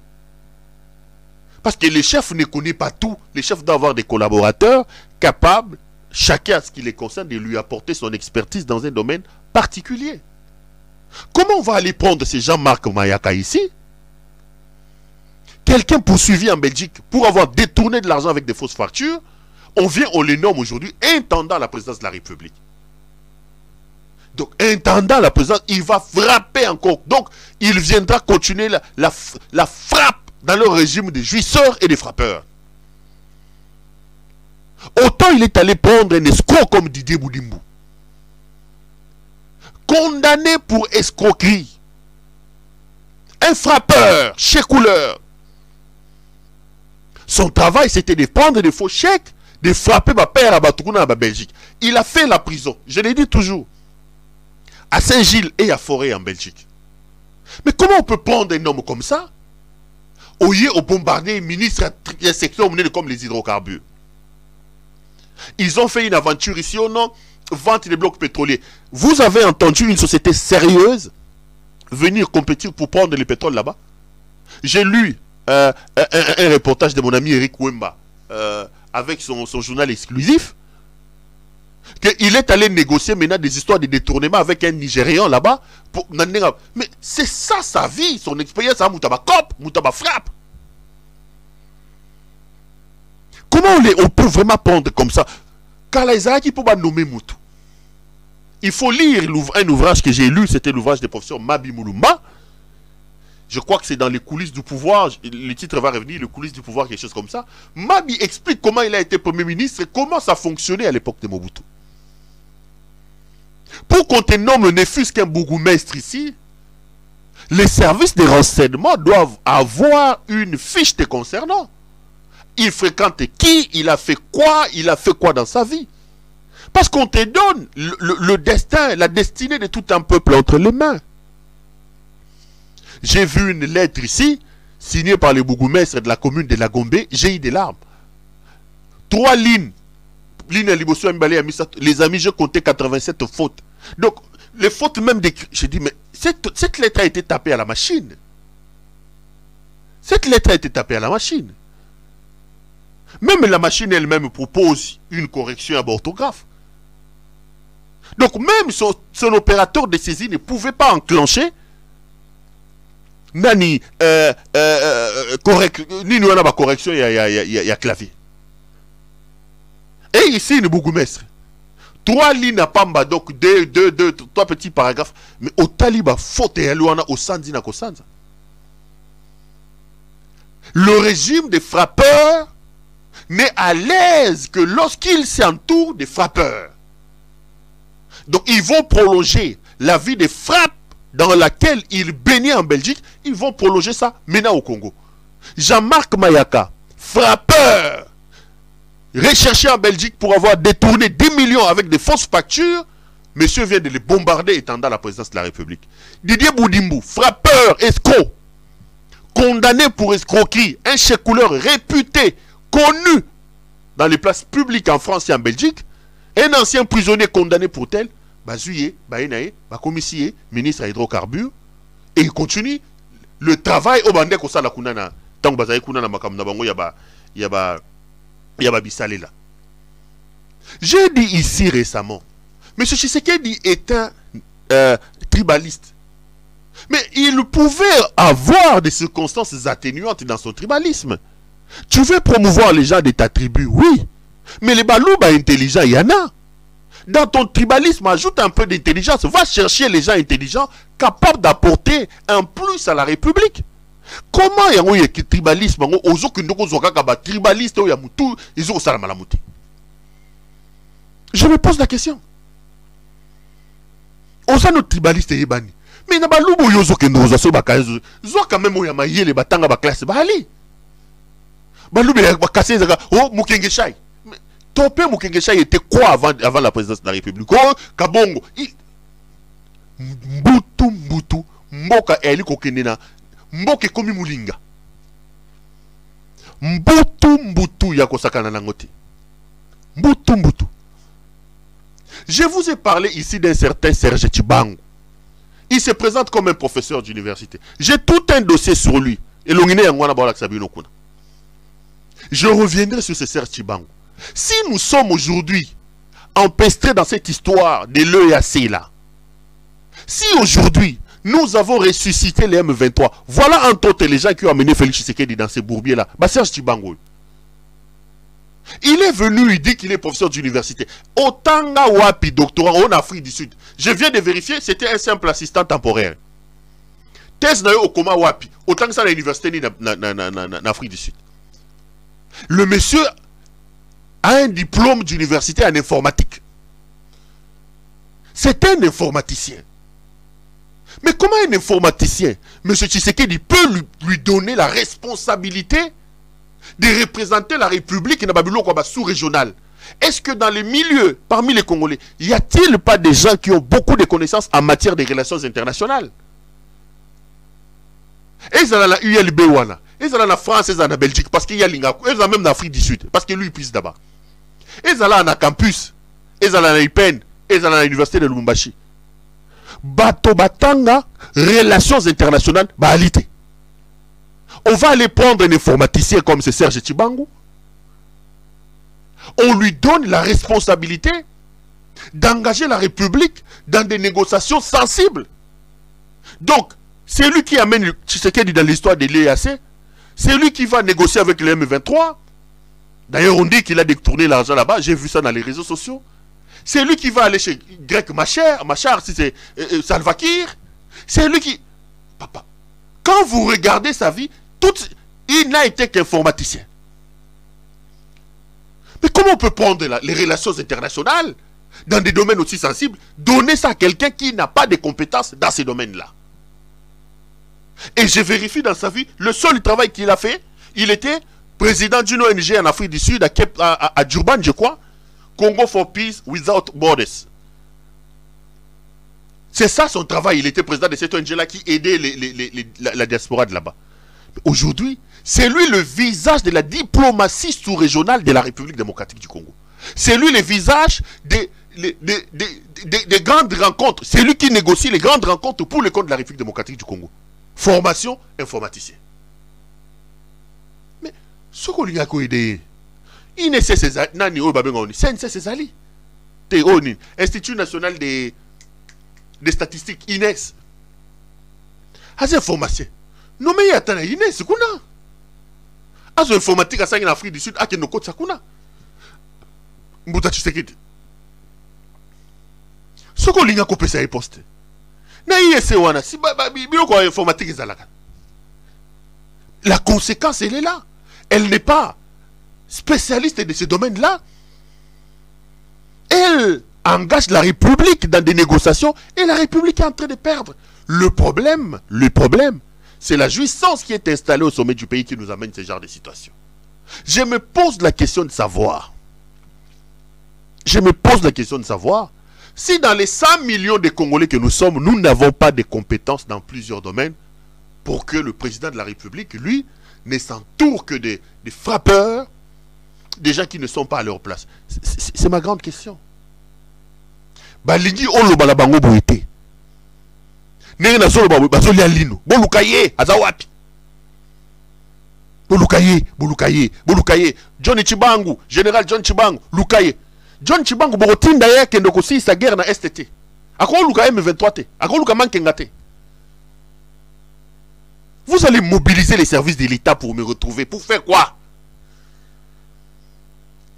Parce que le chef ne connaît pas tout. Le chef doit avoir des collaborateurs capables, chacun à ce qui les concerne, de lui apporter son expertise dans un domaine particulier. Comment on va aller prendre ces Jean-Marc Mayaka ici? Quelqu'un poursuivi en Belgique pour avoir détourné de l'argent avec des fausses factures, on les nomme aujourd'hui intendant la présidence de la République. Donc, intendant la présidence, il va frapper encore. Donc, il viendra continuer la frappe dans le régime des jouisseurs et des frappeurs. Autant il est allé prendre un escroc comme Didier Boudimbo, condamné pour escroquerie, un frappeur, chez couleur. Son travail, c'était de prendre des faux chèques, de frapper ma père à Batoukouna, à Belgique. Il a fait la prison, je l'ai dit toujours, à Saint-Gilles et à Forêt en Belgique. Mais comment on peut prendre un homme comme ça, au lieu de bombarder un ministre à un secteur comme les hydrocarbures? Ils ont fait une aventure ici au nom, vente des blocs pétroliers. Vous avez entendu une société sérieuse venir compétir pour prendre le pétrole là-bas? J'ai lu un reportage de mon ami Eric Wemba avec son journal exclusif, qu'il est allé négocier maintenant des histoires de détournement avec un Nigérian là-bas. Mais c'est ça sa vie, son expérience à Moutaba Cop, Moutaba Frappe. Comment on peut vraiment prendre comme ça? Car qui peut pas nommer Moutou. Il faut lire un ouvrage que j'ai lu, c'était l'ouvrage du professeur Mabi Mouloumba. Je crois que c'est dans les coulisses du pouvoir, le titre va revenir, les coulisses du pouvoir, quelque chose comme ça. Mabi explique comment il a été Premier ministre et comment ça fonctionnait à l'époque de Mobutu. Pour qu'on te nomme ne fût-ce qu'un bourgmestre ici, les services de renseignement doivent avoir une fiche te concernant. Il fréquente qui, il a fait quoi dans sa vie. Parce qu'on te donne le destin, la destinée de tout un peuple entre les mains. J'ai vu une lettre ici, signée par le bourgmestre de la commune de Lagombe, j'ai eu des larmes. 3 lignes. Les amis, j'ai compté 87 fautes. Donc, les fautes même d'écrit. J'ai dit, mais cette lettre a été tapée à la machine. Cette lettre a été tapée à la machine. Même la machine elle-même propose une correction à orthographe. Donc, même son opérateur de saisie ne pouvait pas enclencher ni correction, il y a clavier. Et ici, le bourgmestre. 3 lignes à Pamba, donc 3 petits paragraphes. Mais au Taliba, faute et au Sandina Kosanza. Le régime des frappeurs n'est à l'aise que lorsqu'il s'entoure des frappeurs. Donc, ils vont prolonger la vie des frappes dans laquelle ils baignaient en Belgique. Ils vont prolonger ça maintenant au Congo. Jean-Marc Mayaka, frappeur, recherché en Belgique pour avoir détourné 10 millions avec des fausses factures. Monsieur vient de les bombarder étant dans la présidence de la République. Didier Boudimbo, frappeur, escroc, condamné pour escroquerie, un chef couleur réputé, connu dans les places publiques en France et en Belgique, un ancien prisonnier condamné pour tel, Bazuye, Baenaye, Bakomissier, ministre à hydrocarbures, et il continue le travail au bandé kosa la kunana, tant que Bazaye kunana makamna bango yaba bisale là. J'ai dit ici récemment, M. Tshisekedi est un tribaliste. Mais il pouvait avoir des circonstances atténuantes dans son tribalisme. Tu veux promouvoir les gens de ta tribu, oui. Mais les balouba intelligents, il y en a. Dans ton tribalisme, ajoute un peu d'intelligence. Va chercher les gens intelligents capables d'apporter un plus à la République. Comment il y a un tribalisme? Je me pose la question. Osa no tribaliste yebani. Mais na balubo yozo ke ndoza so bakazo. Zo quand même ya mayele batanga ba classe bali. Balube ba kasser oh Mukenge Chai. Topé Mukenge Chai était quoi avant la présidence de la République? Oh Kabongo. Mbutu mboka eli kokendena. Mboke komi mulinga. Mbutu ya kosakana nangote. Mbutu. Je vous ai parlé ici d'un certain Serge Tibango. Il se présente comme un professeur d'université. J'ai tout un dossier sur lui. Et je reviendrai sur ce Serge Tchibangu. Si nous sommes aujourd'hui empêtrés dans cette histoire de l'EAC là, si aujourd'hui nous avons ressuscité les M23, voilà entre autres les gens qui ont amené Félix Tshisekedi dans ces bourbiers là, Serge Tchibangu. Il est venu, il dit qu'il est professeur d'université. Otanga Wapi, doctorat en Afrique du Sud. Je viens de vérifier, c'était un simple assistant temporaire. Thèse na yo Okoma Wapi, autant que ça à l'université en Afrique du Sud. Le monsieur a un diplôme d'université en informatique. C'est un informaticien. Mais comment un informaticien, M. Tshisekedi, peut lui donner la responsabilité de représenter la République dans Babylone comme sous-régional? Est-ce que dans les milieux, parmi les Congolais, y a-t-il pas des gens qui ont beaucoup de connaissances en matière de relations internationales? Ils sont dans la ULB, ils sont dans la France, ils sont dans la Belgique, parce qu'il y a l'Ingaku, ils sont même en Afrique du Sud, parce que lui, il pisse d'abord. Ils sont là dans campus, ils sont dans la IPN, ils sont dans l'université de Lubumbashi. Bato Batanga, relations internationales, Baalité. On va aller prendre un informaticien comme ce Serge Tchibangu. On lui donne la responsabilité d'engager la République dans des négociations sensibles. Donc, c'est lui qui amène Tshisekedi dans l'histoire de l'EAC. C'est lui qui va négocier avec le M23. D'ailleurs, on dit qu'il a détourné l'argent là-bas. J'ai vu ça dans les réseaux sociaux. C'est lui qui va aller chez Grec Machar, si c'est Salva Kiir. C'est lui qui... Papa, quand vous regardez sa vie, il n'a été qu'informaticien. Mais comment on peut prendre les relations internationales dans des domaines aussi sensibles, donner ça à quelqu'un qui n'a pas de compétences dans ces domaines-là? Et je vérifie dans sa vie, le seul travail qu'il a fait, il était président d'une ONG en Afrique du Sud, à Durban, je crois, Congo for Peace Without Borders. C'est ça son travail, il était président de cette ONG-là qui aidait la diaspora de là-bas. Aujourd'hui, c'est lui le visage de la diplomatie sous-régionale de la République démocratique du Congo. C'est lui le visage des grandes rencontres. C'est lui qui négocie les grandes rencontres pour le compte de la République démocratique du Congo. Formation informaticien. Mais ce qu'on lui a aidé, il ne sait ses alliés. Institut national des statistiques, INES. As information. Non mais attends, INES, c'est quoi? As informatique à ça en Afrique du Sud, à Kenoko Tsakuna. Mbuta Tshisekedi. Ce qu'on lui a coupé, ça est posté. La conséquence, elle est là. Elle n'est pas spécialiste de ce domaine-là. Elle engage la République dans des négociations et la République est en train de perdre. Le problème, c'est la jouissance qui est installée au sommet du pays qui nous amène ce genre de situation. Je me pose la question de savoir. Si dans les 100 millions de Congolais que nous sommes, nous n'avons pas de compétences dans plusieurs domaines, pour que le président de la République, lui, ne s'entoure que des frappeurs, des gens qui ne sont pas à leur place. C'est ma grande question. Balingi olo balabango boité. Nenge na solo bazoli alino. Bolukaye azawapi. Bolukaye. Johnny Tchibangu, général John Tchibangu, Lukaye. John Tchibangu bokotinda ye kendo kosi sa guerre na STT. Ako luka M23 te. Ako luka mankenga te. Vous allez mobiliser les services de l'État pour me retrouver. Pour faire quoi?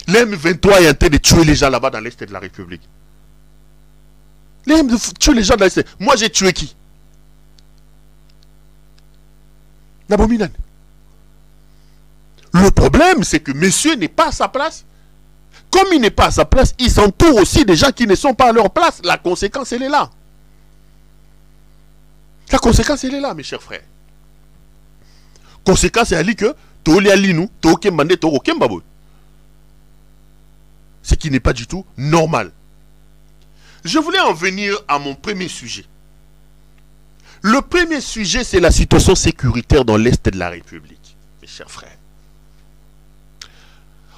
L'M23 est en train de tuer les gens là-bas dans l'Est de la République. Tuer les gens dans l'Est. Moi j'ai tué qui? Nabominan. Le problème c'est que monsieur n'est pas à sa place. Comme il n'est pas à sa place, il s'entoure aussi des gens qui ne sont pas à leur place. La conséquence, elle est là. La conséquence, elle est là, mes chers frères. Conséquence, elle dit que ce qui n'est pas du tout normal. Je voulais en venir à mon premier sujet. Le premier sujet, c'est la situation sécuritaire dans l'Est de la République, mes chers frères.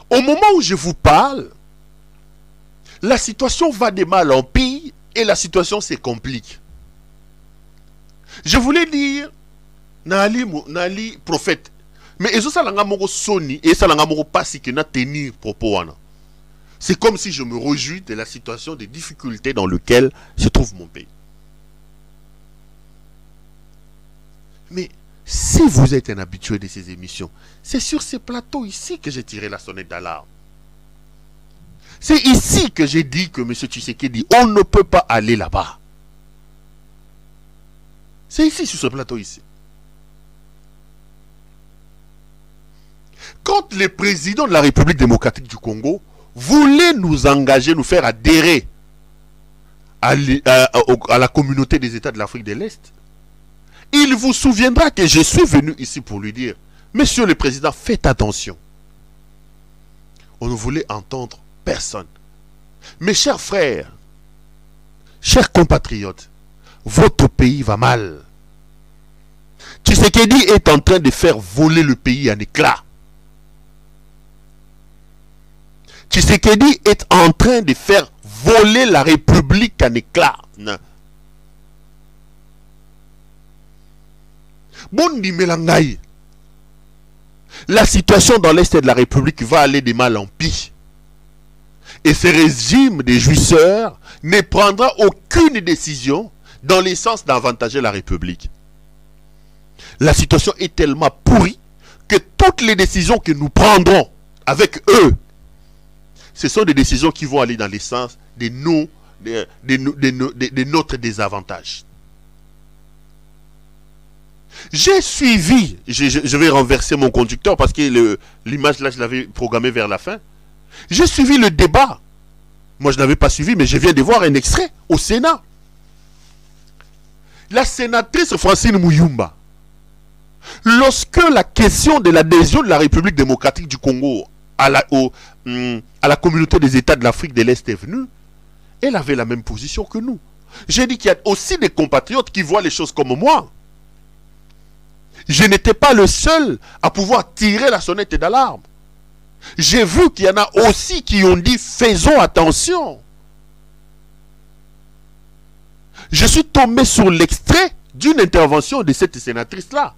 Au moment où je vous parle, la situation va de mal en pire et la situation se complique. Je voulais dire, Nali prophète. Mais ils ont ça moko soni et ça moko pasi que na tenir propos wana. C'est comme si je me réjouis de la situation, des difficultés dans lesquelles se trouve mon pays. Mais si vous êtes un habitué de ces émissions, c'est sur ces plateaux ici que j'ai tiré la sonnette d'alarme. C'est ici que j'ai dit que M. Tshisekedi, on ne peut pas aller là-bas. C'est ici, sur ce plateau ici. Quand le président de la République démocratique du Congo voulait nous engager, nous faire adhérer à la communauté des États de l'Afrique de l'Est, il vous souviendra que je suis venu ici pour lui dire, Monsieur le Président, faites attention. On ne voulait entendre personne. Mes chers frères, chers compatriotes, votre pays va mal. Tshisekedi est en train de faire voler le pays en éclats. Tshisekedi est en train de faire voler la République en éclats. Bondi Melangaï. La situation dans l'Est de la République va aller de mal en pis. Et ce régime des jouisseurs ne prendra aucune décision dans le sens d'avantager la République. La situation est tellement pourrie que toutes les décisions que nous prendrons avec eux, ce sont des décisions qui vont aller dans le sens de notre désavantage. J'ai suivi, je vais renverser mon conducteur parce que l'image là je l'avais programmée vers la fin. J'ai suivi le débat. Moi je ne l'avais pas suivi mais je viens de voir un extrait au Sénat. La sénatrice Francine Muyumba, lorsque la question de l'adhésion de la République démocratique du Congo à la communauté des États de l'Afrique de l'Est est venue, elle avait la même position que nous. J'ai dit qu'il y a aussi des compatriotes qui voient les choses comme moi. Je n'étais pas le seul à pouvoir tirer la sonnette d'alarme. J'ai vu qu'il y en a aussi qui ont dit faisons attention. Je suis tombé sur l'extrait d'une intervention de cette sénatrice-là,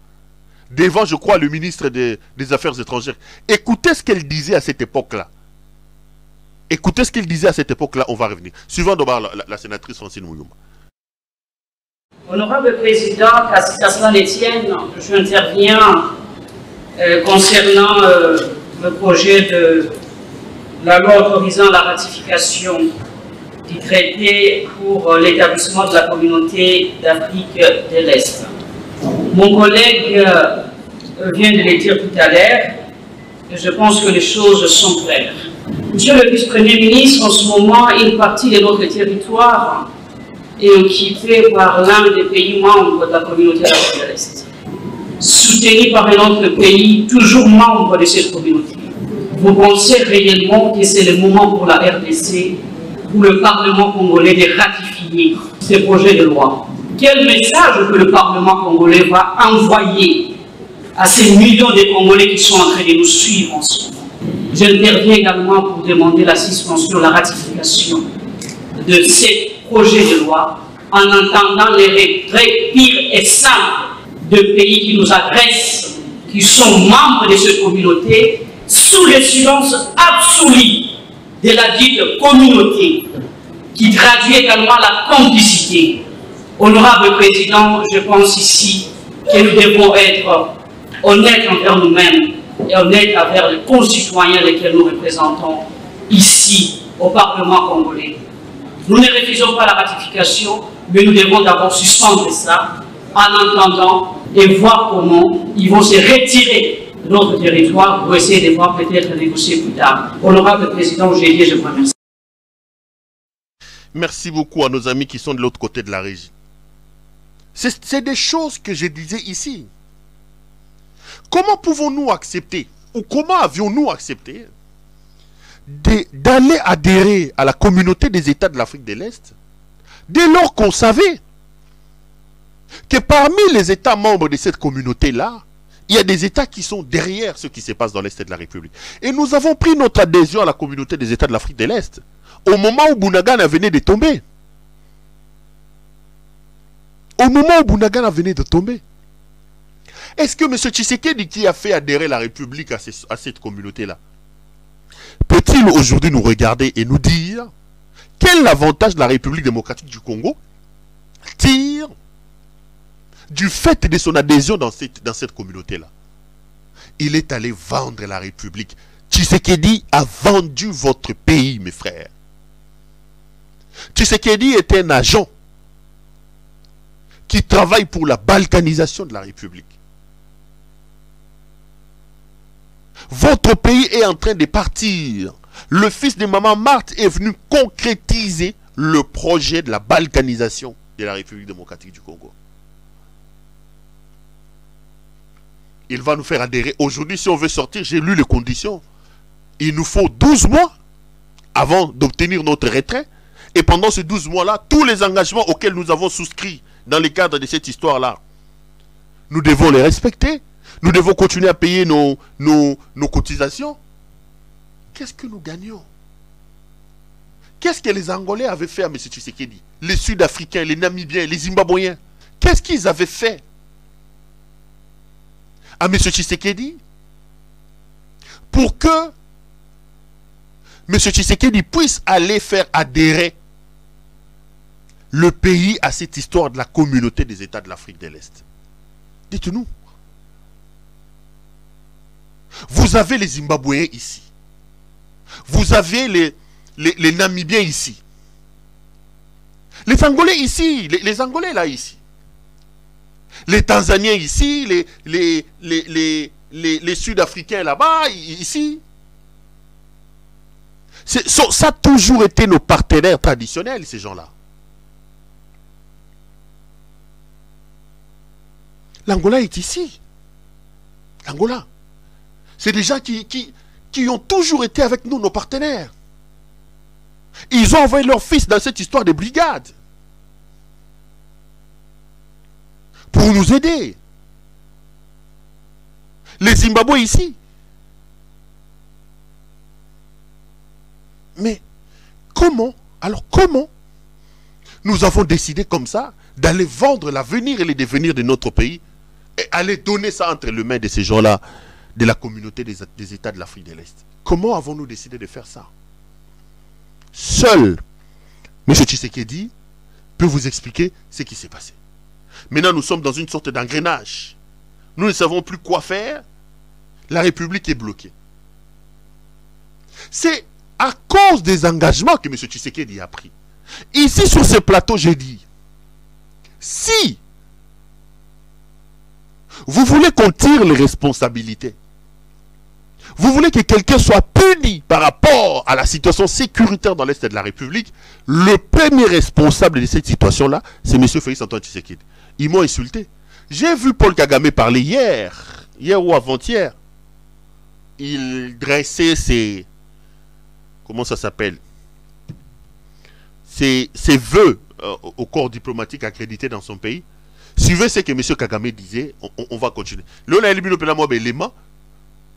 devant, je crois, le ministre des Affaires étrangères. Écoutez ce qu'elle disait à cette époque-là. Écoutez ce qu'elle disait à cette époque-là, on va revenir. Suivant d'abord la sénatrice Francine Muyumba. Honorable Président, qu'à cela les tienne, j'interviens concernant le projet de la loi autorisant la ratification du traité pour l'établissement de la communauté d'Afrique de l'Est. Mon collègue vient de le dire tout à l'heure, et je pense que les choses sont claires. Monsieur le vice-premier ministre, en ce moment, une partie de notre territoire est occupée par l'un des pays membres de la communauté d'Afrique de l'Est, soutenu par un autre pays toujours membre de cette communauté. Vous pensez réellement que c'est le moment pour la RDC, pour le Parlement congolais de ratifier ce projet de loi? Quel message que le Parlement congolais va envoyer à ces millions de Congolais qui sont en train de nous suivre en ce moment? J'interviens également pour demander la suspension, la ratification de ces projets de loi en entendant les retraits pires et simples de pays qui nous agressent, qui sont membres de cette communauté, sous le silence absolu de la dite communauté, qui traduit également la complicité. Honorable Président, je pense ici que nous devons être honnêtes envers nous-mêmes et honnêtes envers les concitoyens lesquels nous représentons ici au Parlement congolais. Nous ne refusons pas la ratification, mais nous devons d'abord suspendre ça en entendant et voir comment ils vont se retirer de notre territoire pour essayer de voir peut-être négocier plus tard. Honorable Président, j'ai dit, je vous remercie. Merci beaucoup à nos amis qui sont de l'autre côté de la régie. C'est des choses que je disais ici. Comment pouvons-nous accepter, ou comment avions-nous accepté d'aller adhérer à la communauté des États de l'Afrique de l'Est dès lors qu'on savait que parmi les États membres de cette communauté-là, il y a des États qui sont derrière ce qui se passe dans l'Est de la République. Et nous avons pris notre adhésion à la communauté des États de l'Afrique de l'Est au moment où Bounagana venait de tomber. Au moment où Bunagana venait de tomber, est-ce que M. Tshisekedi, qui a fait adhérer la République à cette communauté-là, peut-il aujourd'hui nous regarder et nous dire quel avantage la République démocratique du Congo tire du fait de son adhésion dans cette communauté-là? Il est allé vendre la République. Tshisekedi a vendu votre pays, mes frères. Tshisekedi est un agent qui travaille pour la balkanisation de la République. Votre pays est en train de partir. Le fils de Maman Marthe est venu concrétiser le projet de la balkanisation de la République démocratique du Congo. Il va nous faire adhérer. Aujourd'hui, si on veut sortir, j'ai lu les conditions. Il nous faut 12 mois avant d'obtenir notre retrait. Et pendant ces 12 mois-là, tous les engagements auxquels nous avons souscrits dans le cadre de cette histoire-là, nous devons les respecter. Nous devons continuer à payer nos cotisations. Qu'est-ce que nous gagnons? Qu'est-ce que les Angolais avaient fait à M. Tshisekedi? Les Sud-Africains, les Namibiens, les Zimbabwéens. Qu'est-ce qu'ils avaient fait à M. Tshisekedi pour que M. Tshisekedi puisse aller faire adhérer le pays à cette histoire de la communauté des États de l'Afrique de l'Est? Dites-nous. Vous avez les Zimbabwéens ici. Vous avez les Namibiens ici. Les Angolais ici. Les Angolais là ici. Les Tanzaniens ici. Les Sud-Africains là-bas ici. Ça a toujours été nos partenaires traditionnels, ces gens-là. L'Angola est ici. L'Angola. C'est des gens qui ont toujours été avec nous, nos partenaires. Ils ont envoyé leurs fils dans cette histoire de brigade. Pour nous aider. Les Zimbabwe ici. Mais comment, alors comment nous avons décidé comme ça d'aller vendre l'avenir et les devenirs de notre pays et aller donner ça entre les mains de ces gens-là, de la communauté des États de l'Afrique de l'Est? Comment avons-nous décidé de faire ça? Seul M. Tshisekedi peut vous expliquer ce qui s'est passé. Maintenant, nous sommes dans une sorte d'engrenage. Nous ne savons plus quoi faire. La République est bloquée. C'est à cause des engagements que M. Tshisekedi a pris. Ici, sur ce plateau, j'ai dit, si vous voulez qu'on tire les responsabilités, vous voulez que quelqu'un soit puni par rapport à la situation sécuritaire dans l'Est de la République, le premier responsable de cette situation-là, c'est M. Félix Antoine Tshisekedi. Ils m'ont insulté. J'ai vu Paul Kagame parler hier ou avant-hier. Il dressait ses... Comment ça s'appelle? Ses vœux au corps diplomatique accrédité dans son pays. Suivez ce que M. Kagame disait, on va continuer. Là, on a éliminé l'élément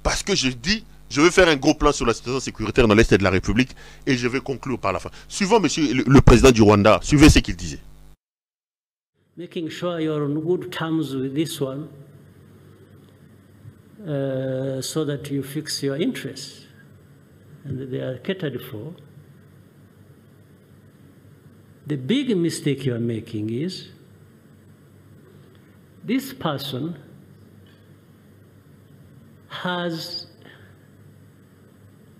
parce que je dis, je vais faire un gros plan sur la situation sécuritaire dans l'Est de la République et je vais conclure par la fin. Suivons monsieur le président du Rwanda, suivez ce qu'il disait. Making sure you're on good terms with this one so that you fix your interests and they are catered for. The big mistake you are making is this person has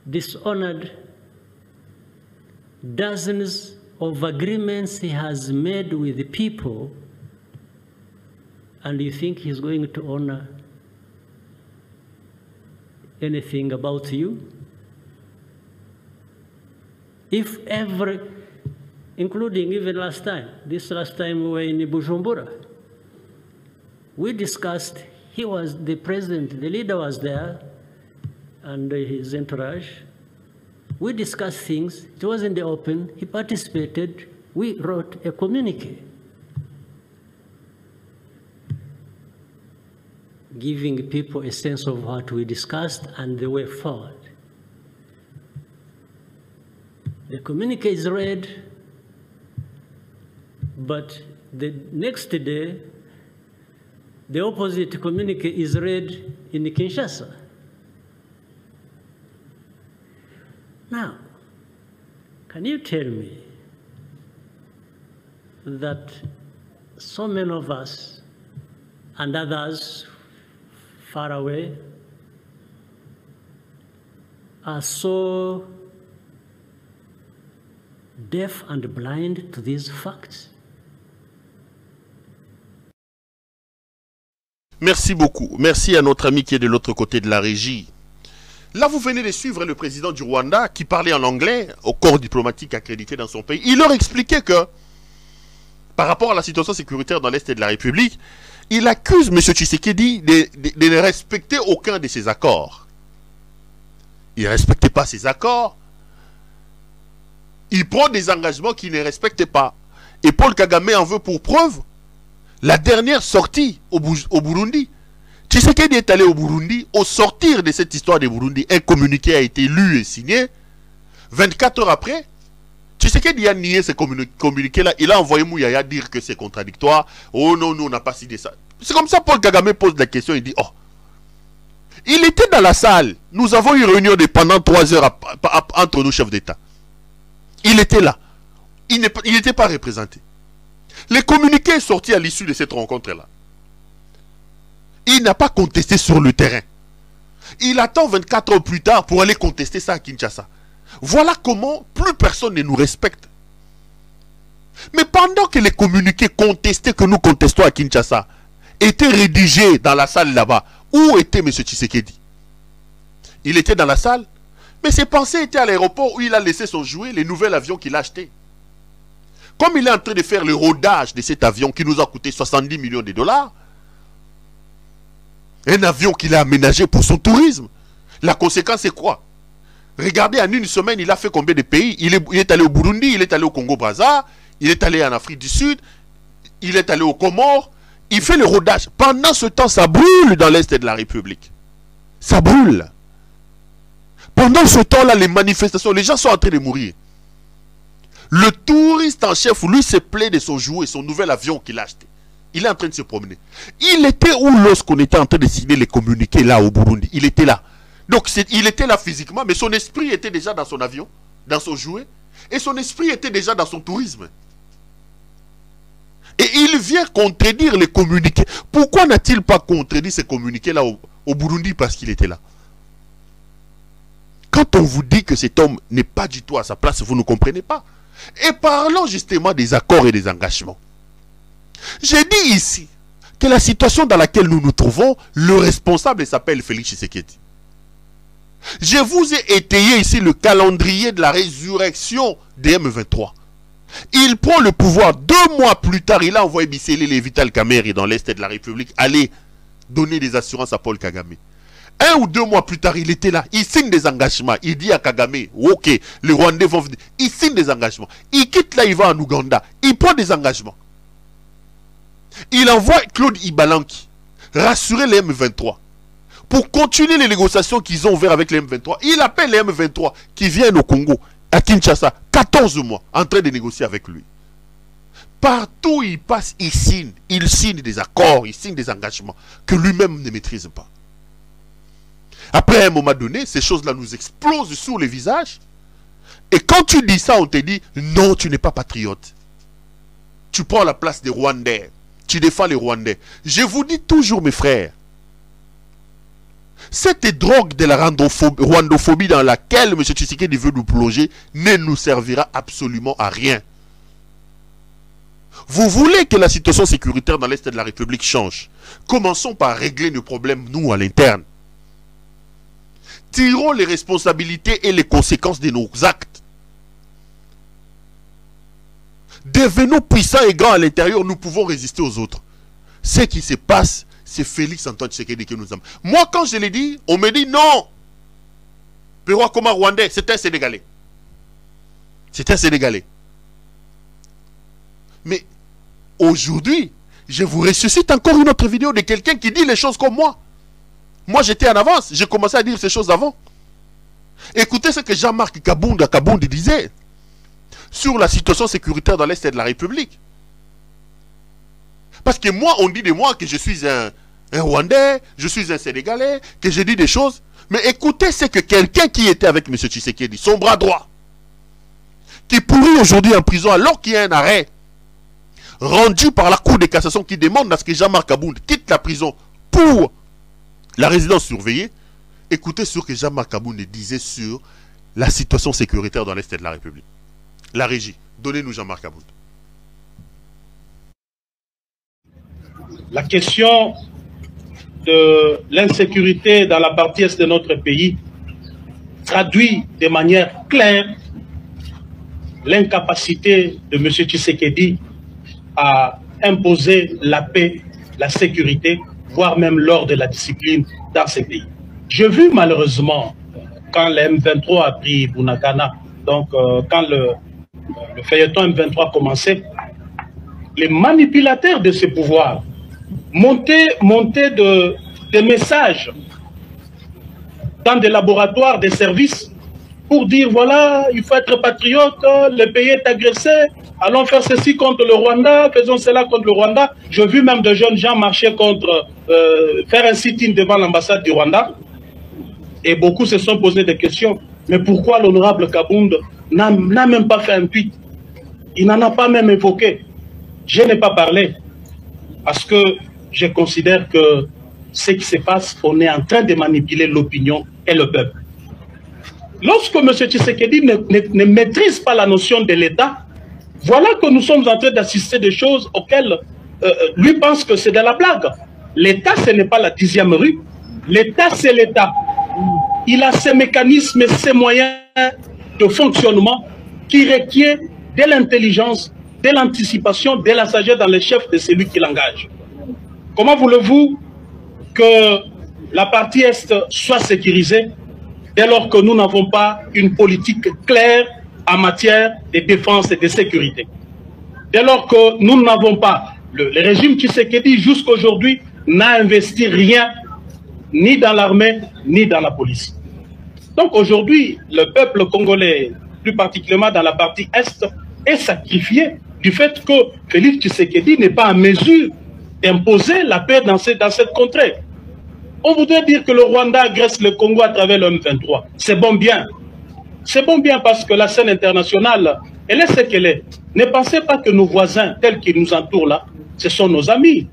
dishonored dozens of agreements he has made with the people, and you think he's going to honor anything about you? If ever, including even last time we were in Bujumbura, we discussed, he was the president, the leader was there, and his entourage. We discussed things, it was in the open, he participated, we wrote a communique giving people a sense of what we discussed and the way forward. The communique is read, but the next day, the opposite communique is read in Kinshasa. Now, can you tell me that so many of us and others far away are so deaf and blind to these facts? Merci beaucoup. Merci à notre ami qui est de l'autre côté de la régie. Là, vous venez de suivre le président du Rwanda qui parlait en anglais au corps diplomatique accrédité dans son pays. Il leur expliquait que, par rapport à la situation sécuritaire dans l'Est de la République, il accuse M. Tshisekedi de ne respecter aucun de ses accords. Il ne respectait pas ses accords. Il prend des engagements qu'il ne respecte pas. Et Paul Kagame en veut pour preuve la dernière sortie au Burundi. Tshisekedi est allé au Burundi. Au sortir de cette histoire de Burundi, un communiqué a été lu et signé. 24 heures après, Tshisekedi a nié ce communiqué-là. Il a envoyé Mouyaya dire que c'est contradictoire. Oh non, nous on n'a pas signé ça. C'est comme ça Paul Kagame pose la question. Il dit, oh, il était dans la salle. Nous avons eu une réunion de pendant 3 heures entre nous chefs d'État. Il était là. Il n'était pas représenté. Le communiqué est sorti à l'issue de cette rencontre-là. Il n'a pas contesté sur le terrain. Il attend 24 heures plus tard pour aller contester ça à Kinshasa. Voilà comment plus personne ne nous respecte. Mais pendant que les communiqués contestés que nous contestons à Kinshasa étaient rédigés dans la salle là-bas, où était M. Tshisekedi? Il était dans la salle, mais ses pensées étaient à l'aéroport où il a laissé son jouet, les nouveaux avions qu'il a achetés. Comme il est en train de faire le rodage de cet avion qui nous a coûté 70 millions de dollars, un avion qu'il a aménagé pour son tourisme, la conséquence c'est quoi? Regardez, en une semaine, il a fait combien de pays? Il est allé au Burundi, il est allé au Congo-Brazza, il est allé en Afrique du Sud, il est allé aux Comores, il fait le rodage. Pendant ce temps, ça brûle dans l'Est de la République. Ça brûle. Pendant ce temps-là, les manifestations, les gens sont en train de mourir. Le touriste en chef, lui, se plaît de son jouet, son nouvel avion qu'il a acheté. Il est en train de se promener. Il était où lorsqu'on était en train de signer les communiqués là au Burundi? Il était là. Donc il était là physiquement, mais son esprit était déjà dans son avion, dans son jouet, et son esprit était déjà dans son tourisme. Et il vient contredire les communiqués. Pourquoi n'a-t-il pas contredit ces communiqués là au Burundi? Parce qu'il était là. Quand on vous dit que cet homme n'est pas du tout à sa place, vous ne comprenez pas. Et parlons justement des accords et des engagements. J'ai dit ici que la situation dans laquelle nous nous trouvons, le responsable s'appelle Félix Tshisekedi. Je vous ai étayé ici le calendrier de la résurrection des M23. Il prend le pouvoir 2 mois plus tard. Il a envoyé Bisséli et Vital Kamerhe dans l'Est de la République aller donner des assurances à Paul Kagame. 1 ou 2 mois plus tard, il était là. Il signe des engagements. Il dit à Kagame, ok, les Rwandais vont venir. Il signe des engagements. Il quitte là, il va en Ouganda. Il prend des engagements. Il envoie Claude Ibalanki rassurer les M23. Pour continuer les négociations qu'ils ont ouvertes avec les M23. Il appelle les M23 qui viennent au Congo, à Kinshasa, 14 mois, en train de négocier avec lui. Partout où il passe, il signe des accords, il signe des engagements que lui-même ne maîtrise pas. Après, à un moment donné, ces choses-là nous explosent sur les visages. Et quand tu dis ça, on te dit, non, tu n'es pas patriote. Tu prends la place des Rwandais. Tu défends les Rwandais. Je vous dis toujours, mes frères, cette drogue de la rwandophobie dans laquelle M. Tshisekedi veut nous plonger ne nous servira absolument à rien. Vous voulez que la situation sécuritaire dans l'Est de la République change? Commençons par régler nos problèmes, nous, à l'interne. Tirons les responsabilités et les conséquences de nos actes. Devenons puissants et grands à l'intérieur, nous pouvons résister aux autres. Ce qui se passe, c'est Félix Antoine Tshisekedi qui nous aime. Moi, quand je l'ai dit, on me dit non. Pérois comme un Rwandais, c'est un Sénégalais. C'est un Sénégalais. Mais aujourd'hui, je vous ressuscite encore une autre vidéo de quelqu'un qui dit les choses comme moi. Moi, j'étais en avance. J'ai commencé à dire ces choses avant. Écoutez ce que Jean-Marc Kabound disait sur la situation sécuritaire dans l'Est de la République. Parce que moi, on dit de moi que je suis un Rwandais, je suis un Sénégalais, que je dis des choses. Mais écoutez, c'est que quelqu'un qui était avec M. Tshisekedi, son bras droit, qui pourrit aujourd'hui en prison alors qu'il y a un arrêt rendu par la Cour de cassation qui demande à ce que Jean-Marc Abound quitte la prison pour la résidence surveillée. Écoutez ce que Jean-Marc Abound disait sur la situation sécuritaire dans l'Est de la République. La régie, donnez-nous Jean-Marc Abound. La question de l'insécurité dans la partie est de notre pays traduit de manière claire l'incapacité de M. Tshisekedi à imposer la paix, la sécurité, voire même l'ordre de la discipline dans ces pays. J'ai vu malheureusement, quand le M23 a pris Bunagana, donc quand le feuilleton M23 commençait, les manipulateurs de ce pouvoir montaient des messages dans des laboratoires, des services, pour dire voilà, il faut être patriote, le pays est agressé, allons faire ceci contre le Rwanda, faisons cela contre le Rwanda. J'ai vu même de jeunes gens marcher contre, faire un sit-in devant l'ambassade du Rwanda. Et beaucoup se sont posé des questions. Mais pourquoi l'honorable Kabound n'a même pas fait un tweet? Il n'en a pas même évoqué. Je n'ai pas parlé. Parce que je considère que ce qui se passe, on est en train de manipuler l'opinion et le peuple. Lorsque M. Tshisekedi ne maîtrise pas la notion de l'État, voilà que nous sommes en train d'assister des choses auxquelles lui pense que c'est de la blague. L'État, ce n'est pas la 10e rue. L'État, c'est l'État. Il a ses mécanismes et ses moyens de fonctionnement qui requièrent de l'intelligence, de l'anticipation, de la sagesse dans les chefs de celui qui l'engage. Comment voulez-vous que la partie Est soit sécurisée dès lors que nous n'avons pas une politique claire en matière de défense et de sécurité? Dès lors que nous n'avons pas, le régime Tshisekedi jusqu'à aujourd'hui n'a investi rien, ni dans l'armée, ni dans la police. Donc aujourd'hui, le peuple congolais, plus particulièrement dans la partie Est, est sacrifié du fait que Félix Tshisekedi n'est pas en mesure d'imposer la paix dans cette contrée. On voudrait dire que le Rwanda agresse le Congo à travers le M23. C'est bon bien. C'est bon bien parce que la scène internationale, elle est ce qu'elle est. Ne pensez pas que nos voisins, tels qu'ils nous entourent là, ce sont nos amis.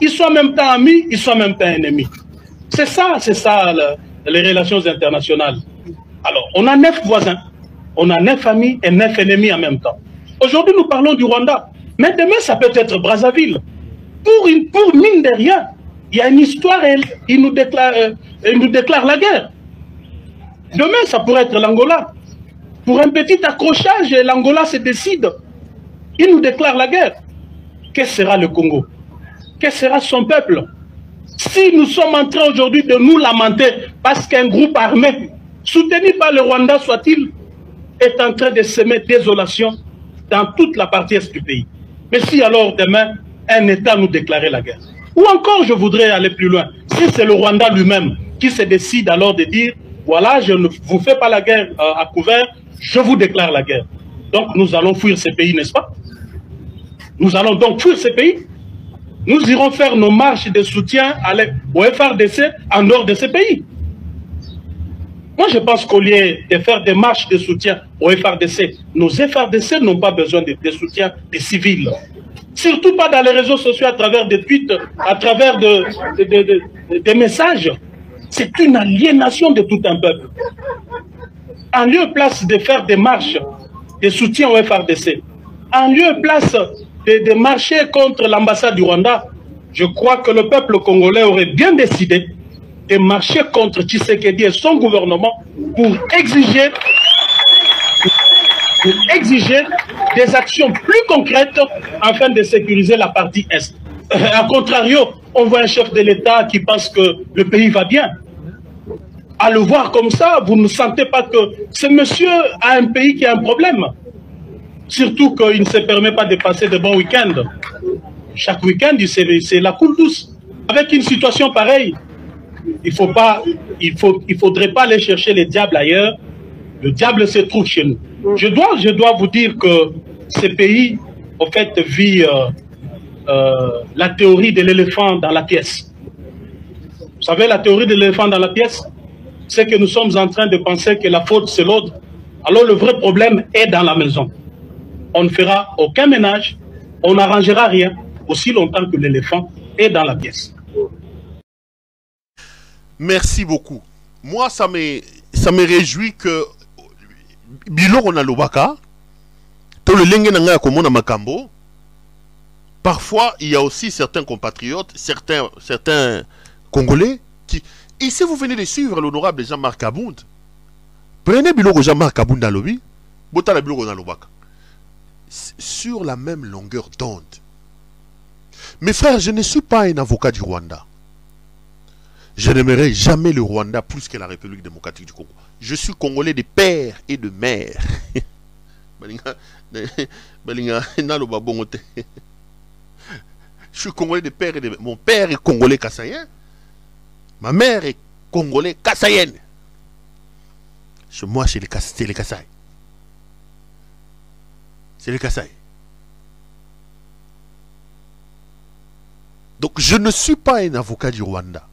Ils sont en même temps amis, ils sont en même temps ennemis. C'est ça les relations internationales. Alors, on a 9 voisins, on a 9 amis et 9 ennemis en même temps. Aujourd'hui, nous parlons du Rwanda. Mais demain, ça peut être Brazzaville. Pour mine de rien, il y a une histoire et il nous déclare la guerre. Demain, ça pourrait être l'Angola. Pour un petit accrochage, l'Angola se décide. Il nous déclare la guerre. Que sera le Congo? Que sera son peuple? Si nous sommes en train aujourd'hui de nous lamenter parce qu'un groupe armé, soutenu par le Rwanda soit-il, est en train de semer désolation dans toute la partie est du pays. Mais si alors demain, un État nous déclarait la guerre, ou encore je voudrais aller plus loin, si c'est le Rwanda lui-même qui se décide alors de dire, voilà, je ne vous fais pas la guerre à couvert, je vous déclare la guerre. Donc nous allons fuir ces pays, n'est-ce pas? Nous allons donc fuir ces pays. Nous irons faire nos marches de soutien au FRDC en dehors de ces pays. Moi, je pense qu'au lieu de faire des marches de soutien au FRDC, nos FRDC n'ont pas besoin de soutien des civils. Surtout pas dans les réseaux sociaux, à travers des tweets, à travers des messages. C'est une aliénation de tout un peuple. En lieu et place de faire des marches de soutien au FRDC, en lieu et place de marcher contre l'ambassade du Rwanda, je crois que le peuple congolais aurait bien décidé de marcher contre Tshisekedi et son gouvernement pour exiger des actions plus concrètes afin de sécuriser la partie Est. A contrario, on voit un chef de l'État qui pense que le pays va bien. À le voir comme ça, vous ne sentez pas que ce monsieur a un pays qui a un problème. Surtout qu'il ne se permet pas de passer de bons week-ends. Chaque week-end, c'est la coule douce. Avec une situation pareille, il faudrait pas aller chercher les diables ailleurs. Le diable se trouve chez nous. Je dois vous dire que ce pays, en fait, vit la théorie de l'éléphant dans la pièce. Vous savez, la théorie de l'éléphant dans la pièce, c'est que nous sommes en train de penser que la faute, c'est l'autre. Alors le vrai problème est dans la maison. On ne fera aucun ménage, on n'arrangera rien aussi longtemps que l'éléphant est dans la pièce. Merci beaucoup. Moi, ça me réjouit que Biloko na lobaka, to le lenge nanga komona makambo. Parfois, il y a aussi certains compatriotes, certains Congolais qui... Ici, vous venez de suivre l'honorable Jean-Marc Abound. Prenez Biloko Jean-Marc Abound dans lobby, bota la Biloko na lobaka. Sur la même longueur d'onde. Mes frères, je ne suis pas un avocat du Rwanda. Je n'aimerais jamais le Rwanda plus que la République démocratique du Congo. Je suis Congolais de père et de mère. Je suis Congolais de père et de mère. Mon père est Congolais kassaïen. Ma mère est Congolais kassaïenne. Chez moi, c'est les Kassaï. C'est les Kassaï. Donc, je ne suis pas un avocat du Rwanda.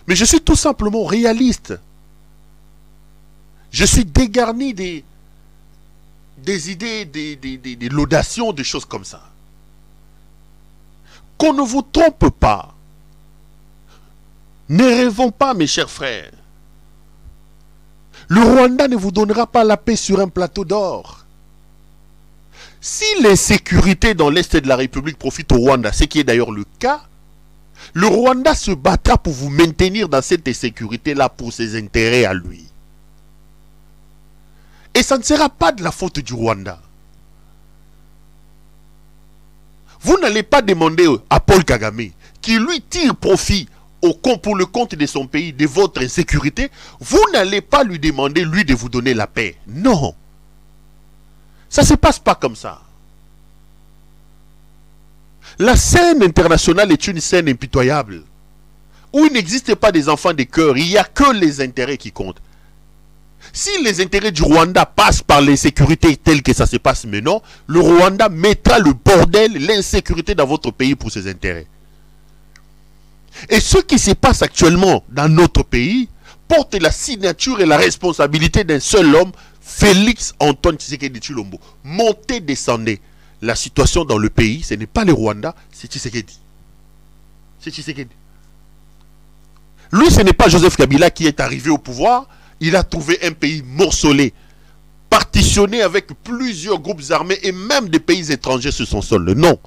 Mais je suis tout simplement réaliste. Je suis dégarni des idées, des laudations, des choses comme ça. Qu'on ne vous trompe pas. Ne rêvons pas, mes chers frères. Le Rwanda ne vous donnera pas la paix sur un plateau d'or. Si l'insécurité dans l'Est de la République profite au Rwanda, ce qui est d'ailleurs le cas, le Rwanda se battra pour vous maintenir dans cette insécurité-là pour ses intérêts à lui. Et ça ne sera pas de la faute du Rwanda. Vous n'allez pas demander à Paul Kagame, qui lui tire profit pour le compte de son pays, de votre insécurité, vous n'allez pas lui demander, lui, de vous donner la paix. Non. Ça ne se passe pas comme ça. La scène internationale est une scène impitoyable, où il n'existe pas des enfants de cœur, il n'y a que les intérêts qui comptent. Si les intérêts du Rwanda passent par l'insécurité telle que ça se passe maintenant, le Rwanda mettra le bordel, l'insécurité dans votre pays pour ses intérêts. Et ce qui se passe actuellement dans notre pays porte la signature et la responsabilité d'un seul homme, Félix Antoine Tshisekedi Tshilombo. Montez, descendez. La situation dans le pays, ce n'est pas le Rwanda, c'est Tshisekedi. C'est Tshisekedi. Lui, ce n'est pas Joseph Kabila qui est arrivé au pouvoir. Il a trouvé un pays morcelé, partitionné avec plusieurs groupes armés et même des pays étrangers sur son sol. Non.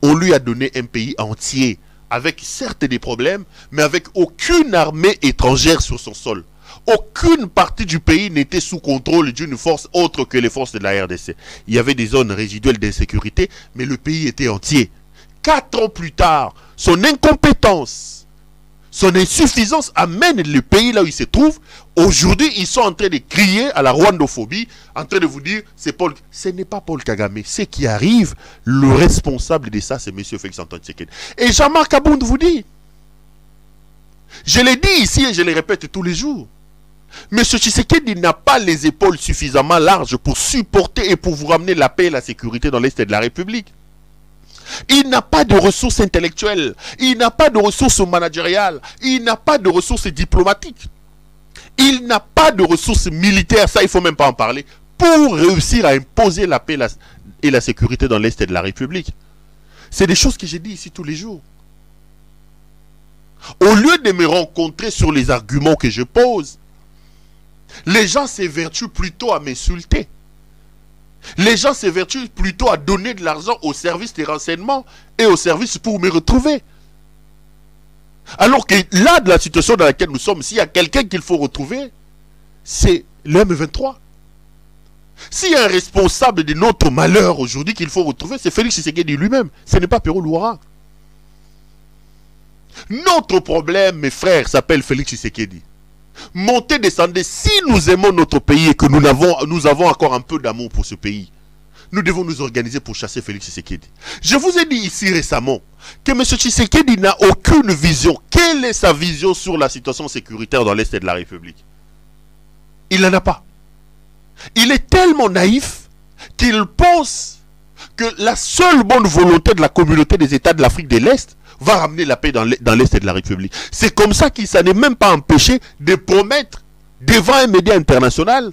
On lui a donné un pays entier, avec certes des problèmes, mais avec aucune armée étrangère sur son sol. Aucune partie du pays n'était sous contrôle d'une force autre que les forces de la RDC. Il y avait des zones résiduelles d'insécurité, mais le pays était entier. 4 ans plus tard, son incompétence, son insuffisance amène le pays là où il se trouve. Aujourd'hui, ils sont en train de crier à la rwandophobie, en train de vous dire, c'est Paul. Ce n'est pas Paul Kagame. Ce qui arrive, le responsable de ça, c'est M. Félix Antoine Tshisekedi. Et Jean-Marc Abound vous dit, je l'ai dit ici et je le répète tous les jours, M. Tshisekedi n'a pas les épaules suffisamment larges pour supporter et pour vous ramener la paix et la sécurité dans l'Est de la République. Il n'a pas de ressources intellectuelles, il n'a pas de ressources managériales, il n'a pas de ressources diplomatiques, il n'a pas de ressources militaires, ça il ne faut même pas en parler, pour réussir à imposer la paix et la sécurité dans l'Est de la République. C'est des choses que j'ai dit ici tous les jours. Au lieu de me rencontrer sur les arguments que je pose, les gens s'évertuent plutôt à m'insulter. Les gens s'évertuent plutôt à donner de l'argent au service des renseignements et au service pour me retrouver. Alors que là, de la situation dans laquelle nous sommes, s'il y a quelqu'un qu'il faut retrouver, c'est le M23. S'il y a un responsable de notre malheur aujourd'hui qu'il faut retrouver, c'est Félix Tshisekedi lui-même. Ce n'est pas Péro Louara. Notre problème, mes frères, s'appelle Félix Tshisekedi. Montez, descendez. Si nous aimons notre pays et que nous avons encore un peu d'amour pour ce pays, nous devons nous organiser pour chasser Félix Tshisekedi. Je vous ai dit ici récemment que M. Tshisekedi n'a aucune vision. Quelle est sa vision sur la situation sécuritaire dans l'Est de la République? Il n'en a pas. Il est tellement naïf qu'il pense que la seule bonne volonté de la communauté des États de l'Afrique de l'Est va ramener la paix dans l'Est de la République. C'est comme ça qu'il s'en est même pas empêché de promettre devant un média international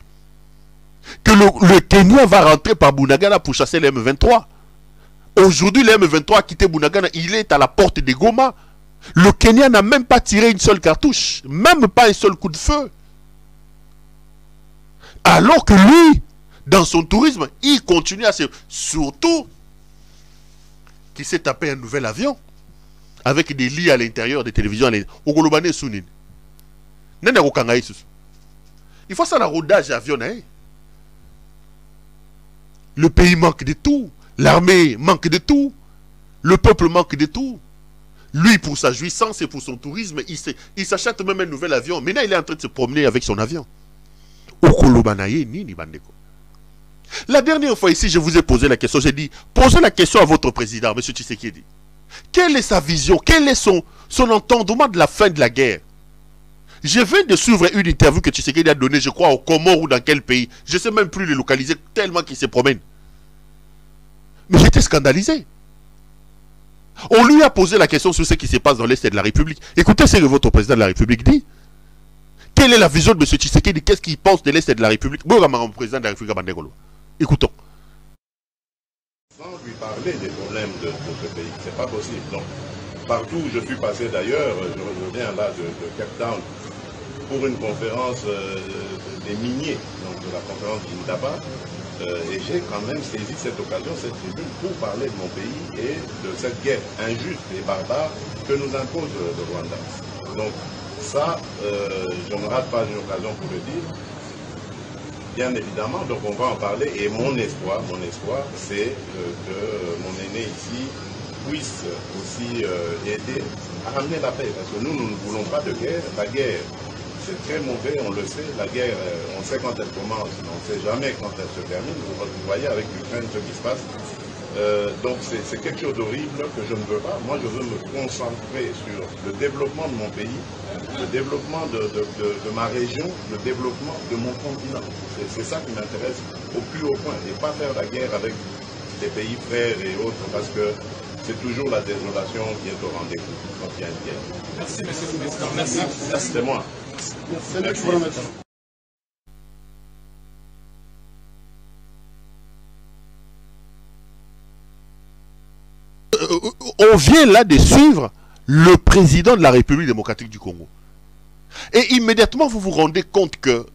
que le Kenya va rentrer par Bunagana pour chasser les M23. Aujourd'hui, le M23 a quitté Bunagana, il est à la porte de Goma. Le Kenya n'a même pas tiré une seule cartouche, même pas un seul coup de feu. Alors que lui, dans son tourisme, il continue à se... Surtout qu'il s'est tapé un nouvel avion avec des lits à l'intérieur, des télévisions à l'intérieur. Il faut ça, la rodage avion. Le pays manque de tout. L'armée manque de tout. Le peuple manque de tout. Lui, pour sa jouissance et pour son tourisme, il s'achète même un nouvel avion. Maintenant, il est en train de se promener avec son avion. La dernière fois ici, je vous ai posé la question. J'ai dit, posez la question à votre président, M. Tshisekedi. Quelle est sa vision? Quel est son entendement de la fin de la guerre? Je viens de suivre une interview que Tshisekedi a donnée, je crois, au Comores ou dans quel pays. Je ne sais même plus les localiser tellement qu'il se promène. Mais j'étais scandalisé. On lui a posé la question sur ce qui se passe dans l'Est de la République. Écoutez ce que votre président de la République dit. Quelle est la vision de M. Tshisekedi? Qu'est-ce qu'il pense de l'Est de la République? Président de la République. Écoutons. Sans lui parler des problèmes de ce pays, c'est pas possible. Donc, partout où je suis passé d'ailleurs, je reviens là de Cape Town pour une conférence des miniers, donc de la conférence d'Indaba, et j'ai quand même saisi cette occasion, cette tribune, pour parler de mon pays et de cette guerre injuste et barbare que nous impose le Rwanda. Donc ça, je ne rate pas une occasion pour le dire. Bien évidemment, donc on va en parler, et mon espoir, c'est que mon aîné ici puisse aussi aider à ramener la paix, parce que nous ne voulons pas de guerre. La guerre, c'est très mauvais, on le sait. La guerre, on sait quand elle commence, mais on ne sait jamais quand elle se termine. Vous voyez avec l'Ukraine ce qui se passe. Donc c'est quelque chose d'horrible que je ne veux pas. Moi, je veux me concentrer sur le développement de mon pays, le développement de ma région, le développement de mon continent. C'est ça qui m'intéresse au plus haut point, et pas faire la guerre avec des pays frères et autres, parce que c'est toujours la désolation qui est au rendez-vous quand il y a une guerre. Merci, monsieur le président. Merci. C'est moi. Merci. On vient là de suivre le président de la République démocratique du Congo. Et immédiatement, vous vous rendez compte que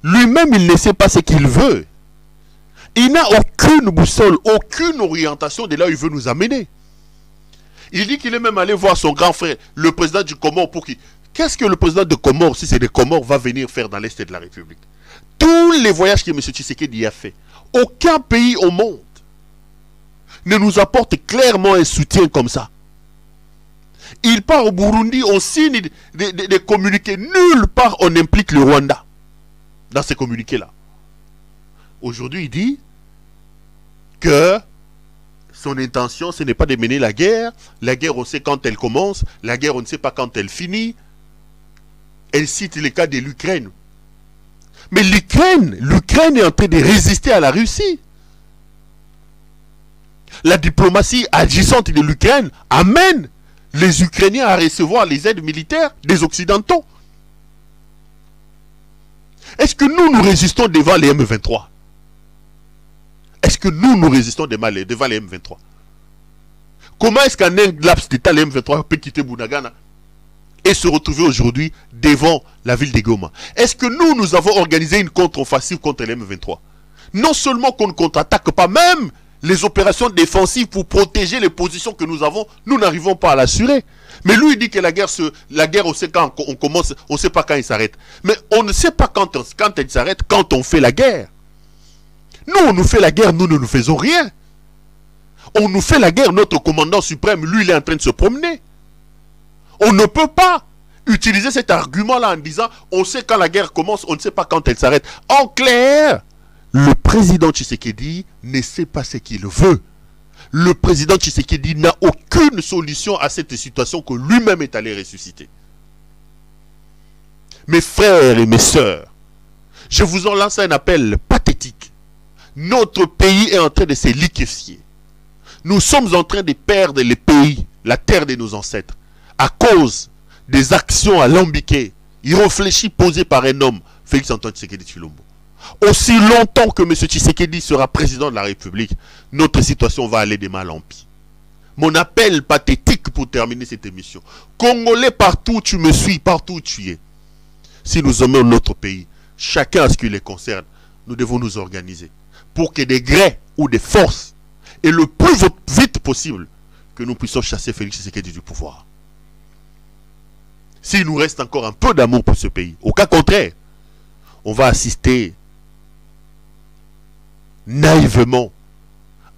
lui-même, il ne sait pas ce qu'il veut. Il n'a aucune boussole, aucune orientation de là où il veut nous amener. Il dit qu'il est même allé voir son grand frère, le président du Comore, pour qu'il... Qu'est-ce que le président de Comore, si c'est des Comores, va venir faire dans l'Est de la République? Tous les voyages que M. Tshisekedi a fait, aucun pays au monde ne nous apporte clairement un soutien comme ça. Il part au Burundi, on signe des communiqués. Nulle part on implique le Rwanda dans ces communiqués-là. Aujourd'hui, il dit que son intention, ce n'est pas de mener la guerre. La guerre, on sait quand elle commence. La guerre, on ne sait pas quand elle finit. Elle cite le cas de l'Ukraine. Mais l'Ukraine est en train de résister à la Russie. La diplomatie agissante de l'Ukraine amène les Ukrainiens à recevoir les aides militaires des Occidentaux. Est-ce que nous résistons devant les M23? Est-ce que nous résistons devant les M23? Comment est-ce qu'en un laps d'état, les M23 peut quitter Bunagana et se retrouver aujourd'hui devant la ville de Goma? Est-ce que nous avons organisé une contre-offensive contre les M23? Non seulement qu'on ne contre-attaque pas, même les opérations défensives pour protéger les positions que nous avons, nous n'arrivons pas à l'assurer. Mais lui, il dit que la guerre, on sait quand on commence, on ne sait pas quand il s'arrête. Mais on ne sait pas quand elle s'arrête, quand on fait la guerre. Nous, on nous fait la guerre, nous ne nous faisons rien. On nous fait la guerre, notre commandant suprême, lui, il est en train de se promener. On ne peut pas utiliser cet argument-là en disant, on sait quand la guerre commence, on ne sait pas quand elle s'arrête. En clair, le président Tshisekedi ne sait pas ce qu'il veut. Le président Tshisekedi n'a aucune solution à cette situation que lui-même est allé ressusciter. Mes frères et mes sœurs, je vous en lance un appel pathétique. Notre pays est en train de se liquéfier. Nous sommes en train de perdre le pays, la terre de nos ancêtres, à cause des actions alambiquées, irréfléchies, posées par un homme, Félix-Antoine Tshisekedi Tshilombo. Aussi longtemps que M. Tshisekedi sera président de la République, notre situation va aller de mal en pis. Mon appel pathétique pour terminer cette émission. Congolais, partout où tu me suis, partout où tu es. Si nous aimons notre pays, chacun à ce qui les concerne, nous devons nous organiser pour que des grès ou des forces et le plus vite possible que nous puissions chasser Félix Tshisekedi du pouvoir. S'il nous reste encore un peu d'amour pour ce pays, au cas contraire, on va assister naïvement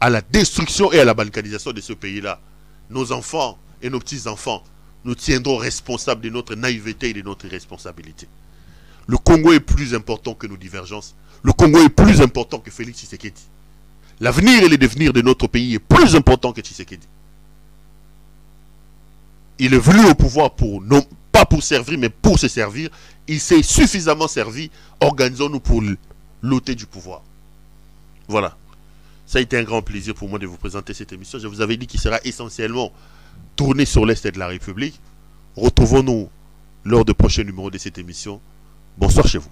à la destruction et à la balkanisation de ce pays-là. Nos enfants et nos petits-enfants nous tiendront responsables de notre naïveté et de notre irresponsabilité. Le Congo est plus important que nos divergences. Le Congo est plus important que Félix Tshisekedi. L'avenir et le devenir de notre pays est plus important que Tshisekedi. Il est venu au pouvoir pour, non pas pour servir, mais pour se servir. Il s'est suffisamment servi. Organisons-nous pour l'ôter du pouvoir. Voilà. Ça a été un grand plaisir pour moi de vous présenter cette émission. Je vous avais dit qu'il sera essentiellement tourné sur l'Est de la République. Retrouvons-nous lors de prochains numéros de cette émission. Bonsoir chez vous.